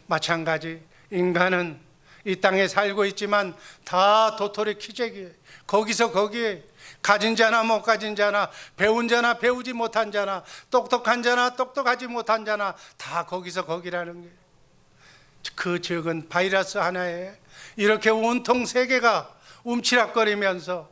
마찬가지 인간은 이 땅에 살고 있지만 다 도토리 키재기예요. 거기서 거기에 가진 자나 못 가진 자나, 배운 자나 배우지 못한 자나, 똑똑한 자나 똑똑하지 못한 자나 다 거기서 거기라는 거예요. 그 적은 바이러스 하나에 이렇게 온통 세계가 움치락거리면서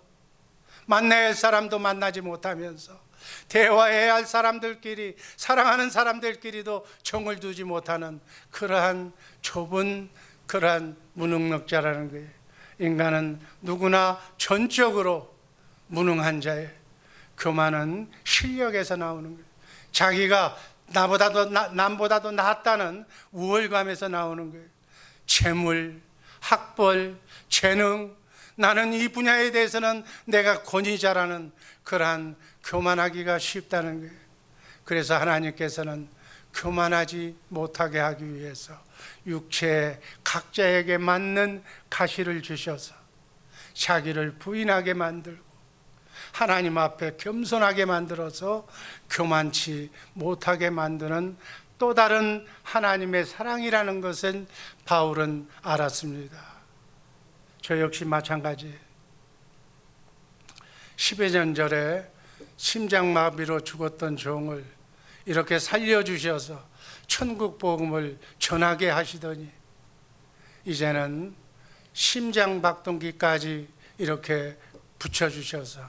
만나야 할 사람도 만나지 못하면서, 대화해야 할 사람들끼리, 사랑하는 사람들끼리도 정을 두지 못하는 그러한 좁은 그러한 무능력자라는 거예요. 인간은 누구나 전적으로 무능한 자예요. 교만은 실력에서 나오는 거예요. 자기가 남보다도 낫다는 우월감에서 나오는 거예요. 재물, 학벌, 재능, 나는 이 분야에 대해서는 내가 권위자라는 그러한 교만하기가 쉽다는 거예요. 그래서 하나님께서는 교만하지 못하게 하기 위해서 육체의 각자에게 맞는 가시를 주셔서 자기를 부인하게 만들고 하나님 앞에 겸손하게 만들어서 교만치 못하게 만드는 또 다른 하나님의 사랑이라는 것을 바울은 알았습니다. 저 역시 마찬가지. 10여 년 전에 심장마비로 죽었던 종을 이렇게 살려주셔서 천국 복음을 전하게 하시더니 이제는 심장박동기까지 이렇게 붙여주셔서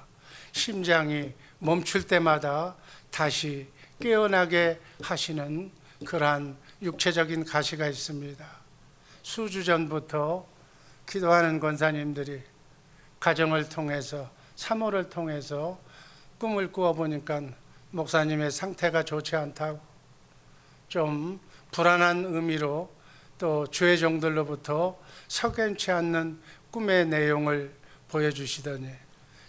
심장이 멈출 때마다 다시 깨어나게 하시는 그러한 육체적인 가시가 있습니다. 수주 전부터 기도하는 권사님들이 가정을 통해서, 사모를 통해서 꿈을 꾸어보니까 목사님의 상태가 좋지 않다고, 좀 불안한 의미로 또 주의 종들로부터 석연치 않는 꿈의 내용을 보여주시더니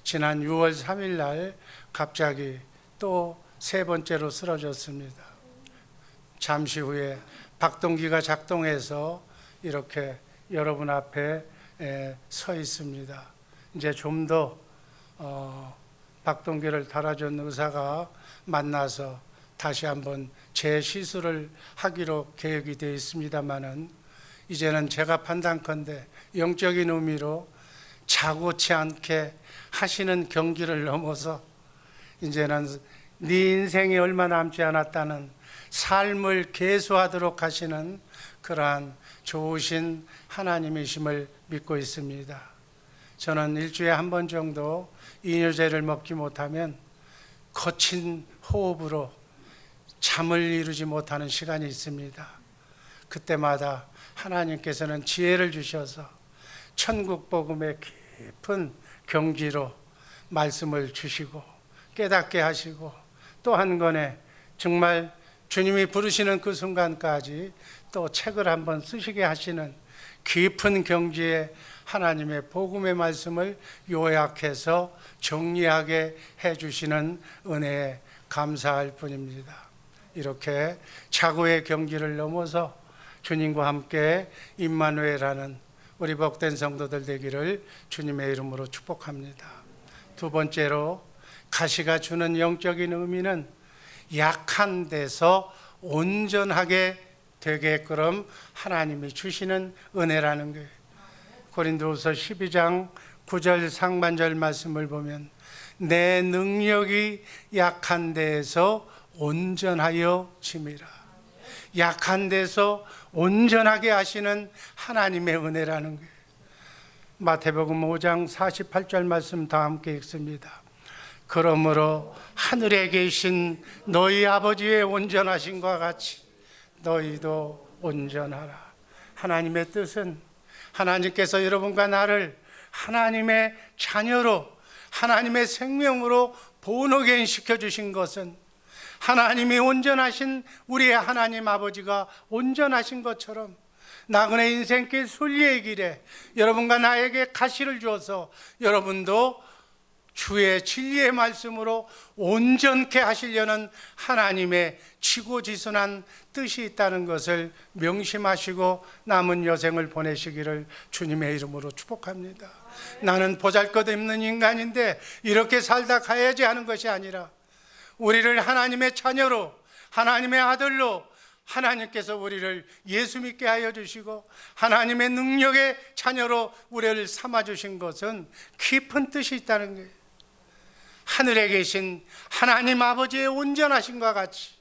지난 6월 3일 날 갑자기 또 세 번째로 쓰러졌습니다. 잠시 후에 박동기가 작동해서 이렇게 여러분 앞에 서 있습니다. 이제 좀 더 박동기를 달아준 의사가 만나서 다시 한번 재시술을 하기로 계획이 되어 있습니다만은, 이제는 제가 판단컨대 영적인 의미로 자고치 않게 하시는 경기를 넘어서 이제는 네 인생이 얼마 남지 않았다는 삶을 계수하도록 하시는 그러한 좋으신 하나님이심을 믿고 있습니다. 저는 일주일에 한 번 정도 이뇨제를 먹지 못하면 거친 호흡으로 잠을 이루지 못하는 시간이 있습니다. 그때마다 하나님께서는 지혜를 주셔서 천국 복음의 깊은 경지로 말씀을 주시고 깨닫게 하시고, 또 한 건에 정말 주님이 부르시는 그 순간까지 또 책을 한번 쓰시게 하시는 깊은 경지에 하나님의 복음의 말씀을 요약해서 정리하게 해주시는 은혜에 감사할 뿐입니다. 이렇게 자고의 경지를 넘어서 주님과 함께 임마누엘하는 우리 복된 성도들 되기를 주님의 이름으로 축복합니다. 두 번째로 가시가 주는 영적인 의미는 약한 데서 온전하게 되게끔 하나님이 주시는 은혜라는 거예요. 고린도후서 12장 9절 상반절 말씀을 보면 내 능력이 약한 데에서 온전하여 짐이라. 약한 데서 온전하게 하시는 하나님의 은혜라는 거예요. 마태복음 5장 48절 말씀 다 함께 읽습니다. 그러므로 하늘에 계신 너희 아버지의 온전하심과 같이 너희도 온전하라. 하나님의 뜻은 하나님께서 여러분과 나를 하나님의 자녀로 하나님의 생명으로 본어게인 시켜주신 것은 하나님이 온전하신 우리의 하나님 아버지가 온전하신 것처럼 나그네 인생길 순리의 길에 여러분과 나에게 가시를 주어서 여러분도 주의 진리의 말씀으로 온전케 하시려는 하나님의 지고지순한 뜻이 있다는 것을 명심하시고 남은 여생을 보내시기를 주님의 이름으로 축복합니다. 나는 보잘것없는 인간인데 이렇게 살다 가야지 하는 것이 아니라 우리를 하나님의 자녀로 하나님의 아들로 하나님께서 우리를 예수 믿게 하여 주시고 하나님의 능력의 자녀로 우리를 삼아 주신 것은 깊은 뜻이 있다는 거예요. 하늘에 계신 하나님 아버지의 온전하심과 같이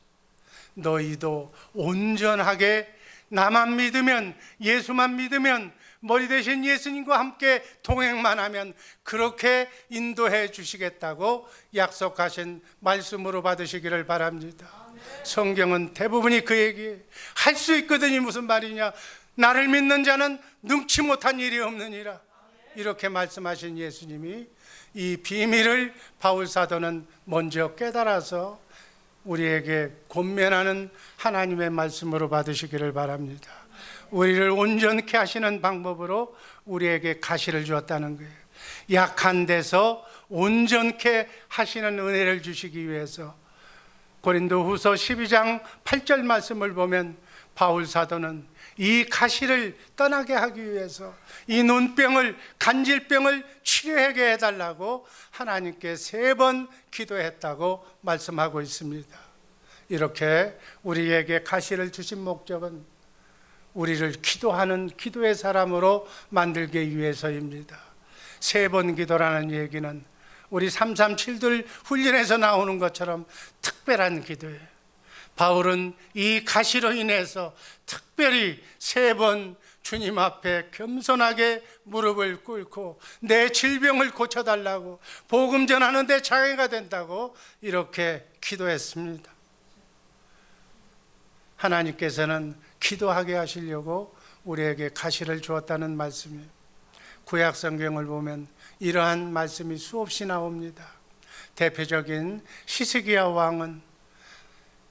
너희도 온전하게 나만 믿으면 예수만 믿으면 머리 대신 예수님과 함께 동행만 하면 그렇게 인도해 주시겠다고 약속하신 말씀으로 받으시기를 바랍니다. 성경은 대부분이 그 얘기 할 수 있거든요. 무슨 말이냐, 나를 믿는 자는 능치 못한 일이 없느니라. 이렇게 말씀하신 예수님이 이 비밀을 바울 사도는 먼저 깨달아서 우리에게 권면하는 하나님의 말씀으로 받으시기를 바랍니다. 우리를 온전케 하시는 방법으로 우리에게 가시를 주었다는 거예요. 약한 데서 온전케 하시는 은혜를 주시기 위해서 고린도후서 12장 8절 말씀을 보면 바울 사도는 이 가시를 떠나게 하기 위해서 이 눈병을 간질병을 치료하게 해달라고 하나님께 3번 기도했다고 말씀하고 있습니다. 이렇게 우리에게 가시를 주신 목적은 우리를 기도하는 기도의 사람으로 만들기 위해서입니다. 3번 기도라는 얘기는 우리 337들 훈련에서 나오는 것처럼 특별한 기도예요. 바울은 이 가시로 인해서 특별히 3번 주님 앞에 겸손하게 무릎을 꿇고 내 질병을 고쳐달라고, 복음 전하는 데 장애가 된다고 이렇게 기도했습니다. 하나님께서는 기도하게 하시려고 우리에게 가시를 주었다는 말씀이에요. 구약 성경을 보면 이러한 말씀이 수없이 나옵니다. 대표적인 히스기야 왕은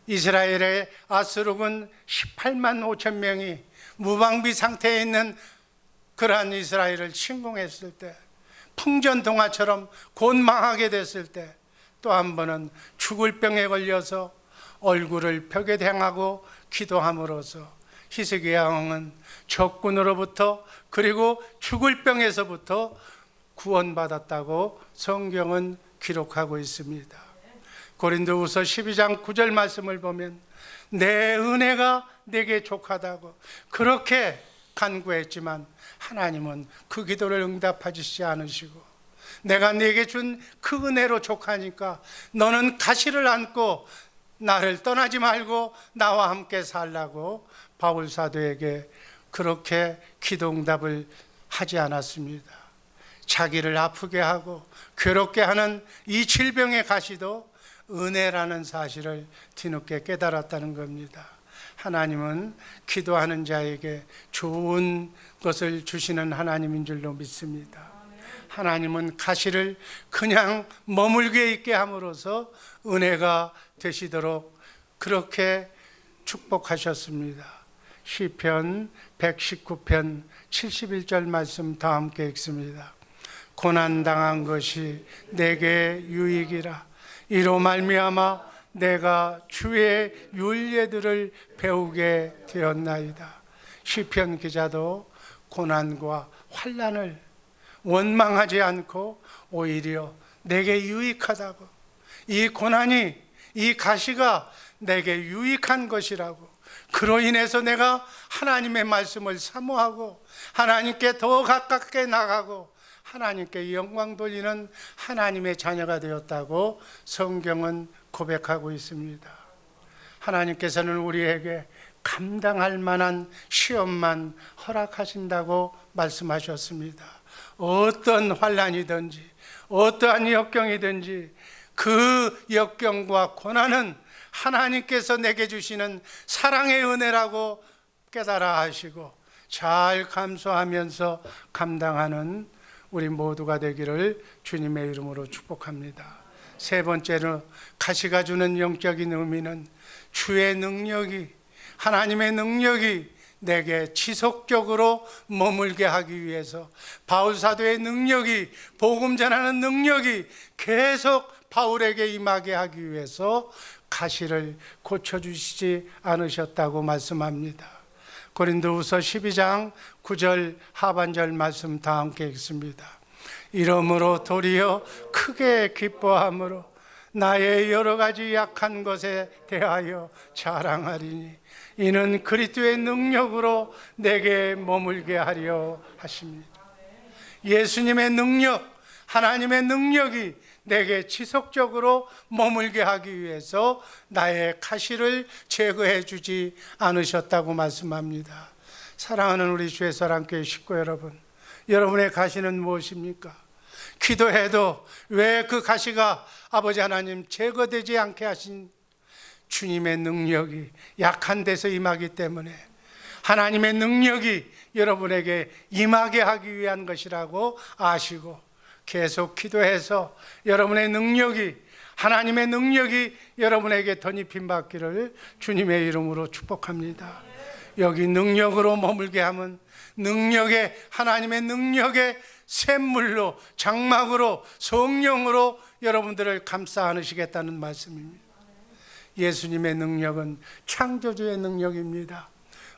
이스라엘의 아수르군 18만 5천 명이 무방비 상태에 있는 그러한 이스라엘을 침공했을 때, 풍전동화처럼 곧 망하게 됐을 때, 또 한 번은 죽을 병에 걸려서 얼굴을 벽에 향하고 기도함으로써 히스기야 왕은 적군으로부터 그리고 죽을 병에서부터 구원받았다고 성경은 기록하고 있습니다. 고린도후서 12장 9절 말씀을 보면 내 은혜가 내게 족하다고 그렇게 간구했지만 하나님은 그 기도를 응답하시지 않으시고 내가 네게 준 그 은혜로 족하니까 너는 가시를 안고 나를 떠나지 말고 나와 함께 살라고 바울 사도에게 그렇게 기도 응답을 하지 않았습니다. 자기를 아프게 하고 괴롭게 하는 이 질병의 가시도 은혜라는 사실을 뒤늦게 깨달았다는 겁니다. 하나님은 기도하는 자에게 좋은 것을 주시는 하나님인 줄로 믿습니다. 하나님은 가시를 그냥 머물게 있게 함으로써 은혜가 되시도록 그렇게 축복하셨습니다. 시편 119편 71절 말씀 다 함께 읽습니다. 고난당한 것이 내게 유익이라. 이로 말미암아 내가 주의 율례들을 배우게 되었나이다. 시편 기자도 고난과 환난을 원망하지 않고 오히려 내게 유익하다고, 이 고난이, 이 가시가 내게 유익한 것이라고, 그로 인해서 내가 하나님의 말씀을 사모하고 하나님께 더 가깝게 나가고 하나님께 영광 돌리는 하나님의 자녀가 되었다고 성경은 고백하고 있습니다. 하나님께서는 우리에게 감당할 만한 시험만 허락하신다고 말씀하셨습니다. 어떤 환난이든지 어떠한 역경이든지 그 역경과 고난은 하나님께서 내게 주시는 사랑의 은혜라고 깨달아 하시고 잘 감수하면서 감당하는 우리 모두가 되기를 주님의 이름으로 축복합니다. 세 번째로 가시가 주는 영적인 의미는 주의 능력이, 하나님의 능력이 내게 지속적으로 머물게 하기 위해서, 바울 사도의 능력이, 복음 전하는 능력이 계속 바울에게 임하게 하기 위해서 가시를 고쳐주시지 않으셨다고 말씀합니다. 고린도후서 12장 9절 하반절 말씀 다 함께 읽습니다. 이러므로 도리어 크게 기뻐함으로 나의 여러 가지 약한 것에 대하여 자랑하리니 이는 그리스도의 능력으로 내게 머물게 하려 하십니다. 예수님의 능력, 하나님의 능력이 내게 지속적으로 머물게 하기 위해서 나의 가시를 제거해 주지 않으셨다고 말씀합니다. 사랑하는 우리 주의 사랑교회 식구 여러분, 여러분의 가시는 무엇입니까? 기도해도 왜 그 가시가 아버지 하나님 제거되지 않게 하신 주님의 능력이 약한 데서 임하기 때문에 하나님의 능력이 여러분에게 임하게 하기 위한 것이라고 아시고 계속 기도해서 여러분의 능력이, 하나님의 능력이 여러분에게 덧입힘 받기를 주님의 이름으로 축복합니다. 여기 능력으로 머물게 하면 능력의, 하나님의 능력의 샘물로, 장막으로, 성령으로 여러분들을 감싸 안으시겠다는 말씀입니다. 예수님의 능력은 창조주의 능력입니다.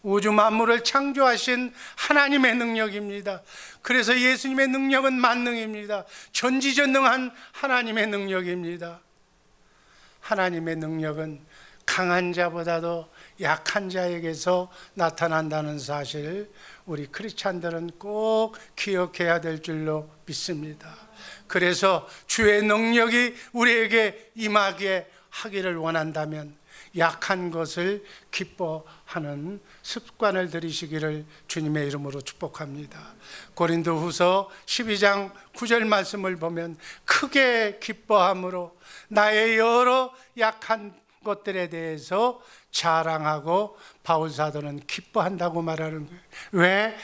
우주 만물을 창조하신 하나님의 능력입니다. 그래서 예수님의 능력은 만능입니다. 전지전능한 하나님의 능력입니다. 하나님의 능력은 강한 자보다도 약한 자에게서 나타난다는 사실, 우리 크리스찬들은 꼭 기억해야 될 줄로 믿습니다. 그래서 주의 능력이 우리에게 임하게 하기를 원한다면 약한 것을 기뻐하는 습관을 들이시기를 주님의 이름으로 축복합니다. 고린도후서 12장 9절 말씀을 보면 크게 기뻐함으로 나의 여러 약한 것들에 대해서 자랑하고 바울 사도는 기뻐한다고 말하는 거예요. 왜?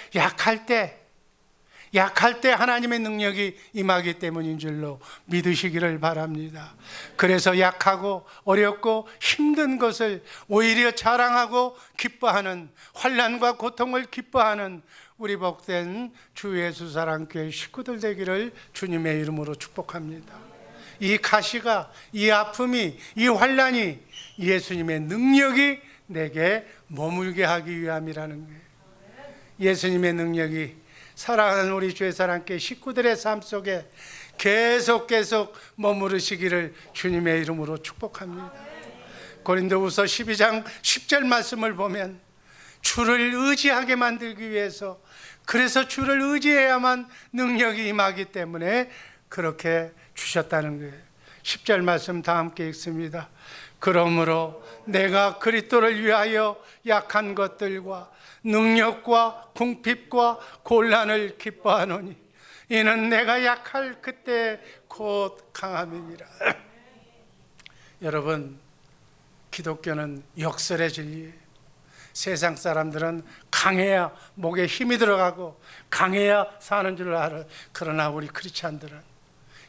약할 때 하나님의 능력이 임하기 때문인 줄로 믿으시기를 바랍니다. 그래서 약하고 어렵고 힘든 것을 오히려 자랑하고 기뻐하는, 환난과 고통을 기뻐하는 우리 복된 주 예수 사랑교회 식구들 되기를 주님의 이름으로 축복합니다. 이 가시가, 이 아픔이, 이 환난이 예수님의 능력이 내게 머물게 하기 위함이라는 거예요. 예수님의 능력이 사랑하는 우리 주의 사랑교회 식구들의 삶 속에 계속 머무르시기를 주님의 이름으로 축복합니다. 고린도후서 12장 10절 말씀을 보면 주를 의지하게 만들기 위해서, 그래서 주를 의지해야만 능력이 임하기 때문에 그렇게 주셨다는 거예요. 10절 말씀 다 함께 읽습니다. 그러므로 내가 그리스도를 위하여 약한 것들과 능력과 궁핍과 곤란을 기뻐하노니 이는 내가 약할 그때 곧 강함이니라. 여러분, 기독교는 역설의 진리예요. 세상 사람들은 강해야 목에 힘이 들어가고 강해야 사는 줄 알아. 그러나 우리 크리스찬들은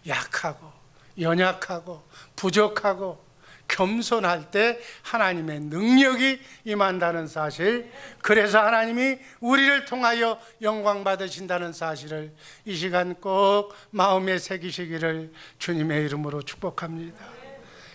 약하고 연약하고 부족하고 겸손할 때 하나님의 능력이 임한다는 사실, 그래서 하나님이 우리를 통하여 영광 받으신다는 사실을 이 시간 꼭 마음에 새기시기를 주님의 이름으로 축복합니다.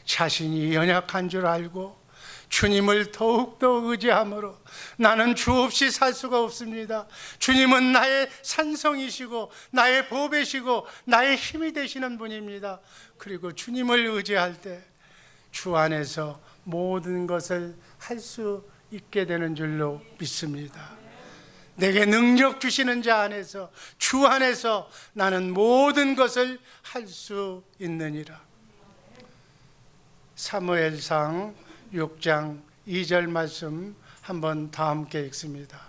자신이 연약한 줄 알고 주님을 더욱더 의지함으로 나는 주 없이 살 수가 없습니다. 주님은 나의 산성이시고 나의 보배시고 나의 힘이 되시는 분입니다. 그리고 주님을 의지할 때 주 안에서 모든 것을 할 수 있게 되는 줄로 믿습니다. 내게 능력 주시는 자 안에서, 주 안에서 나는 모든 것을 할 수 있느니라. 사무엘상 6장 2절 말씀 한번 다 함께 읽습니다.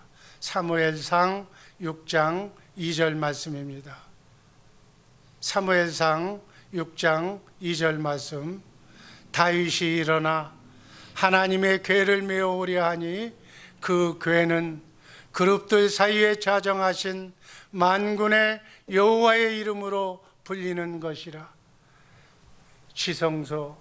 사무엘상 6장 2절 말씀입니다. 사무엘상 6장 2절 말씀. 다윗이 일어나 하나님의 궤를 메어오려 하니 그 궤는 그룹들 사이에 자정하신 만군의 여호와의 이름으로 불리는 것이라. 지성소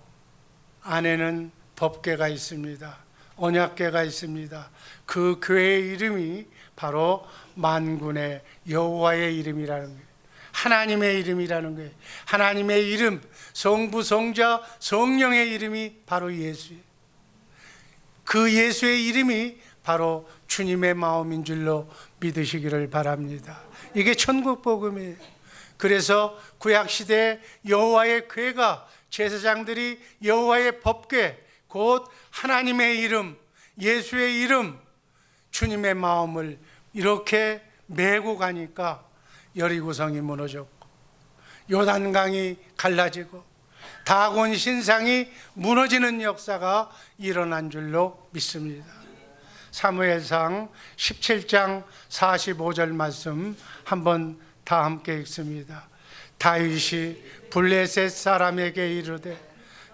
안에는 법궤가 있습니다. 언약궤가 있습니다. 그 궤의 이름이 바로 만군의 여호와의 이름이라는 거예요. 하나님의 이름이라는 거예요. 하나님의 이름, 성부, 성자, 성령의 이름이 바로 예수예요. 그 예수의 이름이 바로 주님의 마음인 줄로 믿으시기를 바랍니다. 이게 천국 복음이에요. 그래서 구약 시대에 여호와의 궤가, 제사장들이 여호와의 법궤, 곧 하나님의 이름, 예수의 이름, 주님의 마음을 이렇게 메고 가니까 여리고성이 무너졌고 요단강이 갈라지고 다곤 신상이 무너지는 역사가 일어난 줄로 믿습니다. 사무엘상 17장 45절 말씀 한번 다 함께 읽습니다. 다윗이 블레셋 사람에게 이르되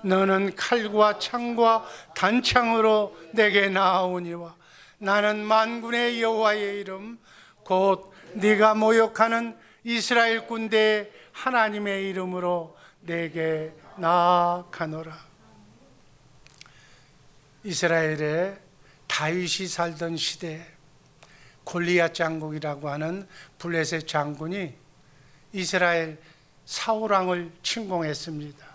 너는 칼과 창과 단창으로 내게 나아오니와 나는 만군의 여호와의 이름 곧 네가 모욕하는 이스라엘 군대의 하나님의 이름으로 내게 나아가노라. 이스라엘에 다윗이 살던 시대에 골리앗 장군이라고 하는 블레셋 장군이 이스라엘 사울왕을 침공했습니다.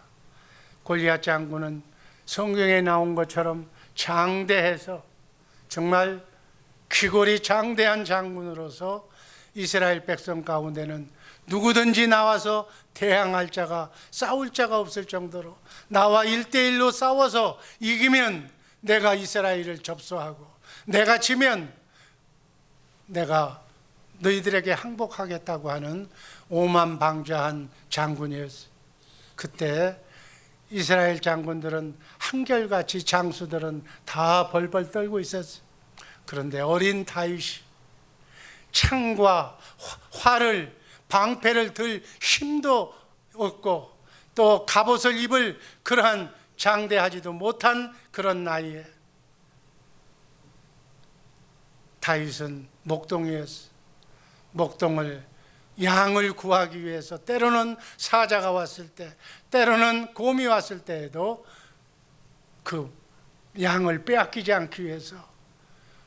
골리앗 장군은 성경에 나온 것처럼 장대해서 정말 귀골이 장대한 장군으로서 이스라엘 백성 가운데는 누구든지 나와서 대항할 자가, 싸울 자가 없을 정도로 나와 1대1로 싸워서 이기면 내가 이스라엘을 접수하고 내가 지면 내가 너희들에게 항복하겠다고 하는 오만방자한 장군이었어요. 그때 이스라엘 장군들은 한결같이 장수들은 다 벌벌 떨고 있었어요. 그런데 어린 다윗이 창과 활을, 방패를 들 힘도 없고 또 갑옷을 입을 그러한 장대하지도 못한 그런 나이에 다윗은 목동이었어. 목동을 양을 구하기 위해서 때로는 사자가 왔을 때, 때로는 곰이 왔을 때에도 그 양을 빼앗기지 않기 위해서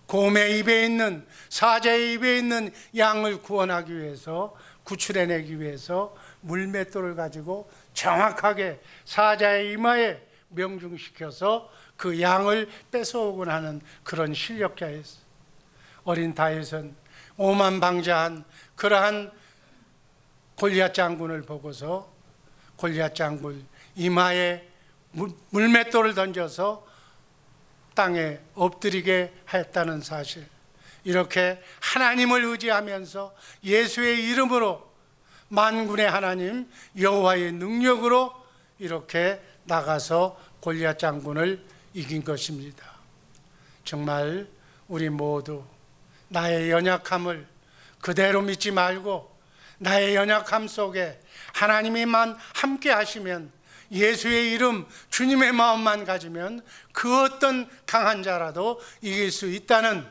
곰의 입에 있는, 사자의 입에 있는 양을 구원하기 위해서, 구출해내기 위해서 물맷돌을 가지고 정확하게 사자의 이마에 명중시켜서 그 양을 뺏어오곤 하는 그런 실력자였어요. 어린 다윗은 오만방자한 그러한 골리앗 장군을 보고서 골리앗 장군 이마에 물맷돌을 던져서 땅에 엎드리게 했다는 사실, 이렇게 하나님을 의지하면서 예수의 이름으로 만군의 하나님 여호와의 능력으로 이렇게 나가서 골리앗 장군을 이긴 것입니다. 정말 우리 모두 나의 연약함을 그대로 믿지 말고 나의 연약함 속에 하나님이만 함께 하시면, 예수의 이름, 주님의 마음만 가지면 그 어떤 강한 자라도 이길 수 있다는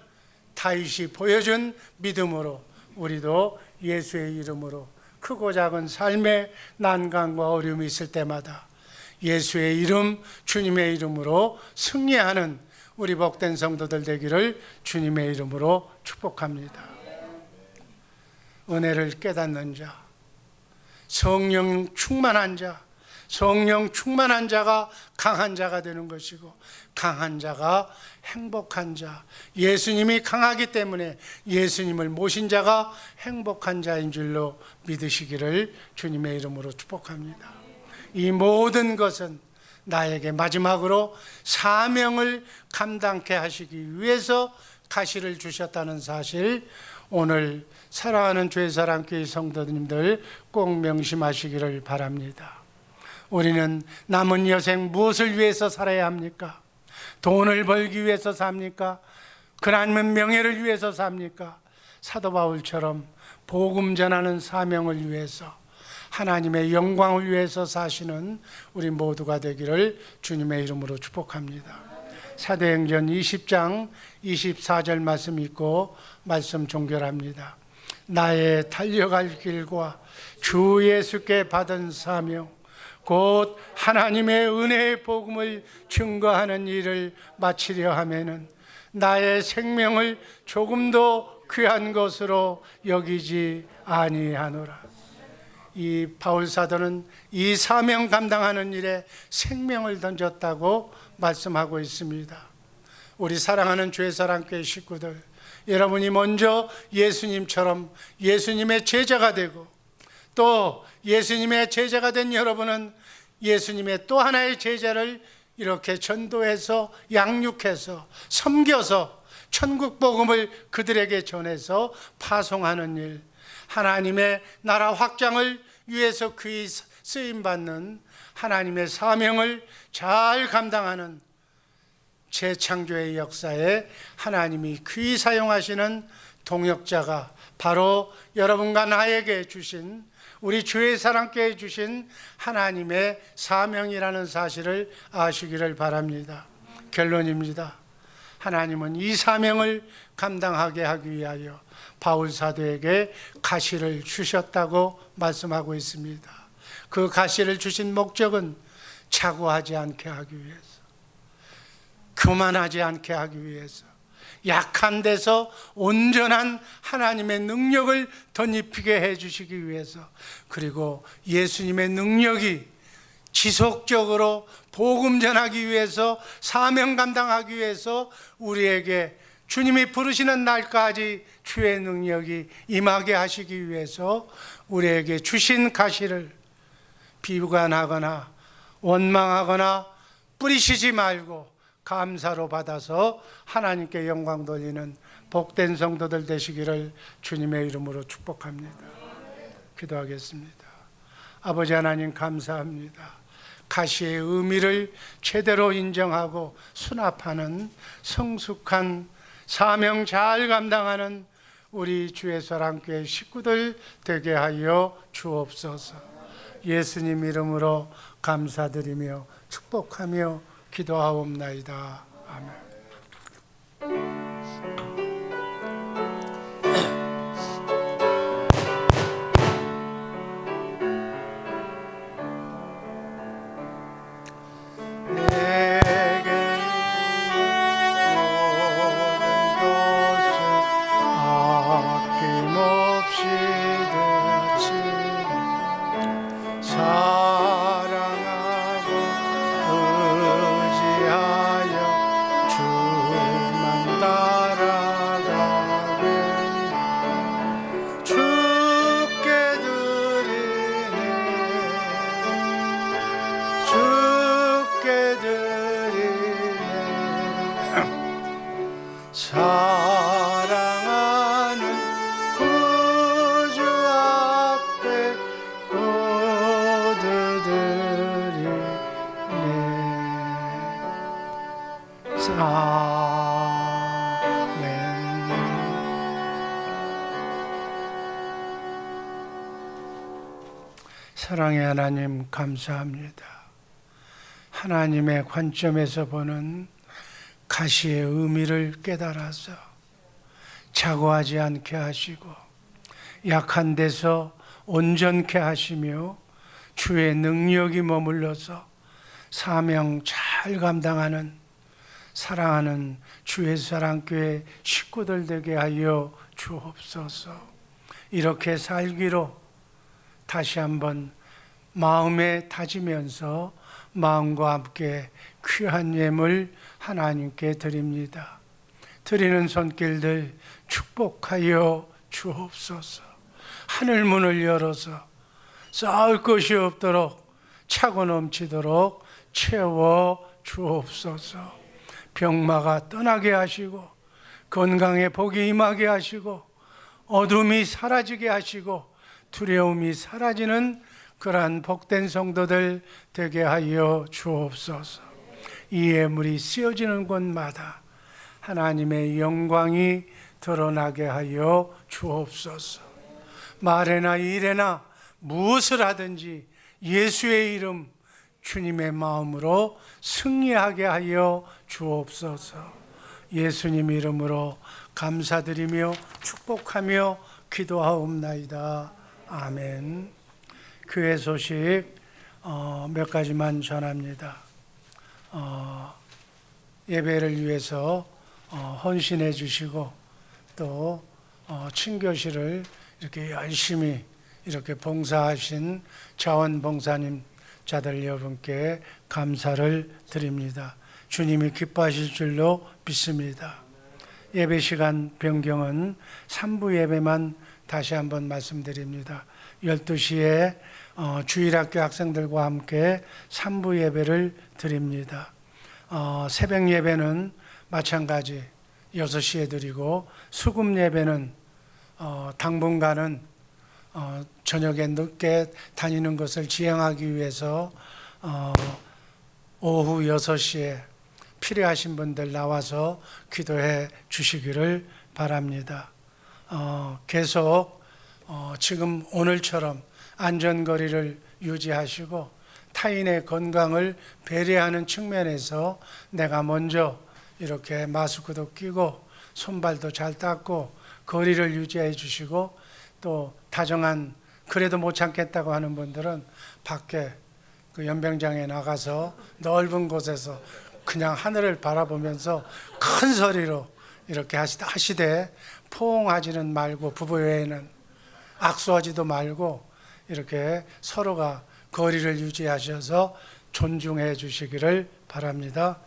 다윗이 보여준 믿음으로 우리도 예수의 이름으로 크고 작은 삶의 난관과 어려움이 있을 때마다 예수의 이름, 주님의 이름으로 승리하는 우리 복된 성도들 되기를 주님의 이름으로 축복합니다. 은혜를 깨닫는 자, 성령 충만한 자, 성령 충만한 자가 강한 자가 되는 것이고, 강한 자가 행복한 자, 예수님이 강하기 때문에 예수님을 모신 자가 행복한 자인 줄로 믿으시기를 주님의 이름으로 축복합니다. 이 모든 것은 나에게 마지막으로 사명을 감당케 하시기 위해서 가시를 주셨다는 사실, 오늘 사랑하는 죄사랑교회 성도님들 꼭 명심하시기를 바랍니다. 우리는 남은 여생 무엇을 위해서 살아야 합니까? 돈을 벌기 위해서 삽니까? 그나마 명예를 위해서 삽니까? 사도 바울처럼 복음 전하는 사명을 위해서, 하나님의 영광을 위해서 사시는 우리 모두가 되기를 주님의 이름으로 축복합니다. 사도행전 20장 24절 말씀 읽고 말씀 종결합니다. 나의 달려갈 길과 주 예수께 받은 사명, 곧 하나님의 은혜의 복음을 증거하는 일을 마치려 하면은 나의 생명을 조금도 귀한 것으로 여기지 아니하노라. 이 바울 사도는 이 사명 감당하는 일에 생명을 던졌다고 말씀하고 있습니다. 우리 사랑하는 죄사랑교회 식구들, 여러분이 먼저 예수님처럼 예수님의 제자가 되고, 또 예수님의 제자가 된 여러분은 예수님의 또 하나의 제자를 이렇게 전도해서 양육해서 섬겨서 천국 복음을 그들에게 전해서 파송하는 일, 하나님의 나라 확장을 위해서 귀히 쓰임받는 하나님의 사명을 잘 감당하는 재창조의 역사에 하나님이 귀히 사용하시는 동역자가 바로 여러분과 나에게 주신, 우리 주의 사랑께 주신 하나님의 사명이라는 사실을 아시기를 바랍니다. 결론입니다. 하나님은 이 사명을 감당하게 하기 위하여 바울 사도에게 가시를 주셨다고 말씀하고 있습니다. 그 가시를 주신 목적은 자고하지 않게 하기 위해서, 교만하지 않게 하기 위해서, 약한 데서 온전한 하나님의 능력을 덧입히게 해주시기 위해서, 그리고 예수님의 능력이 지속적으로 복음 전하기 위해서, 사명 감당하기 위해서 우리에게 주님이 부르시는 날까지 주의 능력이 임하게 하시기 위해서 우리에게 주신 가시를 비관하거나 원망하거나 뿌리시지 말고 감사로 받아서 하나님께 영광 돌리는 복된 성도들 되시기를 주님의 이름으로 축복합니다. 기도하겠습니다. 아버지 하나님, 감사합니다. 가시의 의미를 제대로 인정하고 수납하는 성숙한 사명 잘 감당하는 우리 주의 사랑교회 식구들 되게 하여 주옵소서. 예수님 이름으로 감사드리며 축복하며 기도하옵나이다. 아멘. 사랑의 하나님, 감사합니다. 하나님의 관점에서 보는 가시의 의미를 깨달아서 자고하지 않게 하시고 약한 데서 온전케 하시며 주의 능력이 머물러서 사명 잘 감당하는 사랑하는 주 예수사랑교회 식구들 되게 하여 주옵소서. 이렇게 살기로 다시 한번 마음에 다지면서 마음과 함께 귀한 예물 하나님께 드립니다. 드리는 손길들 축복하여 주옵소서. 하늘 문을 열어서 쌓을 것이 없도록 차고 넘치도록 채워 주옵소서. 병마가 떠나게 하시고 건강에 복이 임하게 하시고 어둠이 사라지게 하시고 두려움이 사라지는 그러한 복된 성도들 되게 하여 주옵소서. 이 예물이 쓰여지는 곳마다 하나님의 영광이 드러나게 하여 주옵소서. 말에나 일에나 무엇을 하든지 예수의 이름 주님의 마음으로 승리하게 하여 주옵소서. 예수님 이름으로 감사드리며 축복하며 기도하옵나이다. 아멘. 교회 소식 몇 가지만 전합니다. 예배를 위해서 헌신해 주시고 또 친교실을 이렇게 열심히 이렇게 봉사하신 자원봉사님 자들 여러분께 감사를 드립니다. 주님이 기뻐하실 줄로 믿습니다. 예배 시간 변경은 3부 예배만 다시 한번 말씀드립니다. 12시에 주일학교 학생들과 함께 3부 예배를 드립니다. 새벽 예배는 마찬가지 6시에 드리고 수금 예배는 당분간은 저녁에 늦게 다니는 것을 지양하기 위해서 오후 6시에 필요하신 분들 나와서 기도해 주시기를 바랍니다. 계속 지금 오늘처럼 안전거리를 유지하시고 타인의 건강을 배려하는 측면에서 내가 먼저 이렇게 마스크도 끼고 손발도 잘 닦고 거리를 유지해 주시고 또 다정한 그래도 못 참겠다고 하는 분들은 밖에 그 연병장에 나가서 넓은 곳에서 그냥 하늘을 바라보면서 큰 소리로 이렇게 하시되 포옹하지는 말고 부부 외에는 악수하지도 말고 이렇게 서로가 거리를 유지하셔서 존중해 주시기를 바랍니다.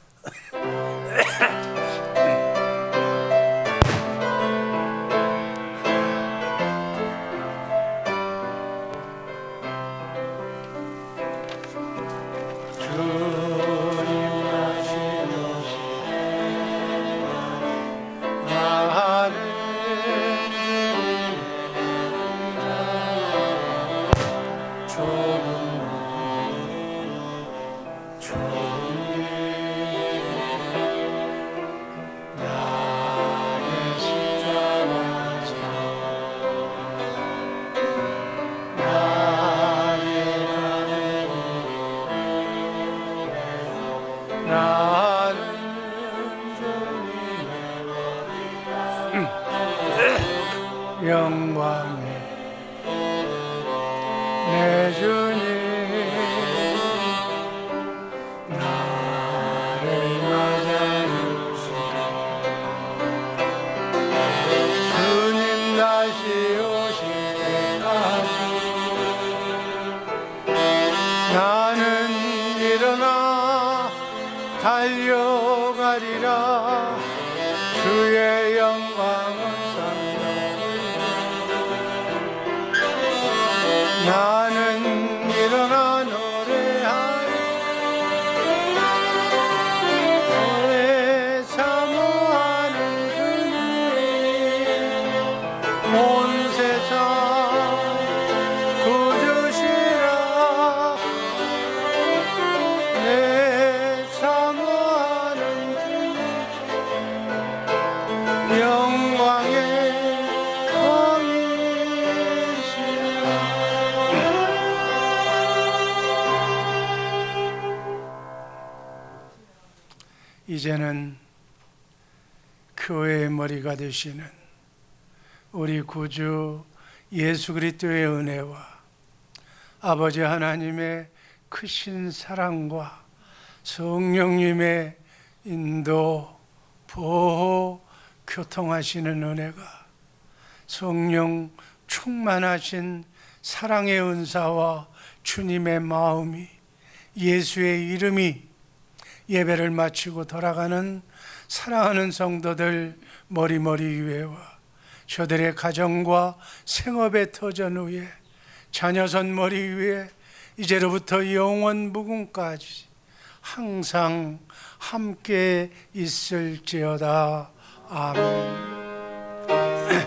영광의 내 주님 나를 맞아주시네. 주님 다시 오실 때까지 나는 일어나 달려가리라. 주의 영광은 나는 일어나 노래하리. 내 사모하는 주님 온 세상 구주시라. 내 사모하는 주님 영광의 이제는 교회의 머리가 되시는 우리 구주 예수 그리스도의 은혜와 아버지 하나님의 크신 사랑과 성령님의 인도, 보호, 교통하시는 은혜가 성령 충만하신 사랑의 은사와 주님의 마음이 예수의 이름이 예배를 마치고 돌아가는 사랑하는 성도들 머리머리 위에와 저들의 가정과 생업의 터전 위에 자녀선 머리 위에 이제로부터 영원 무궁까지 항상 함께 있을지어다. 아멘.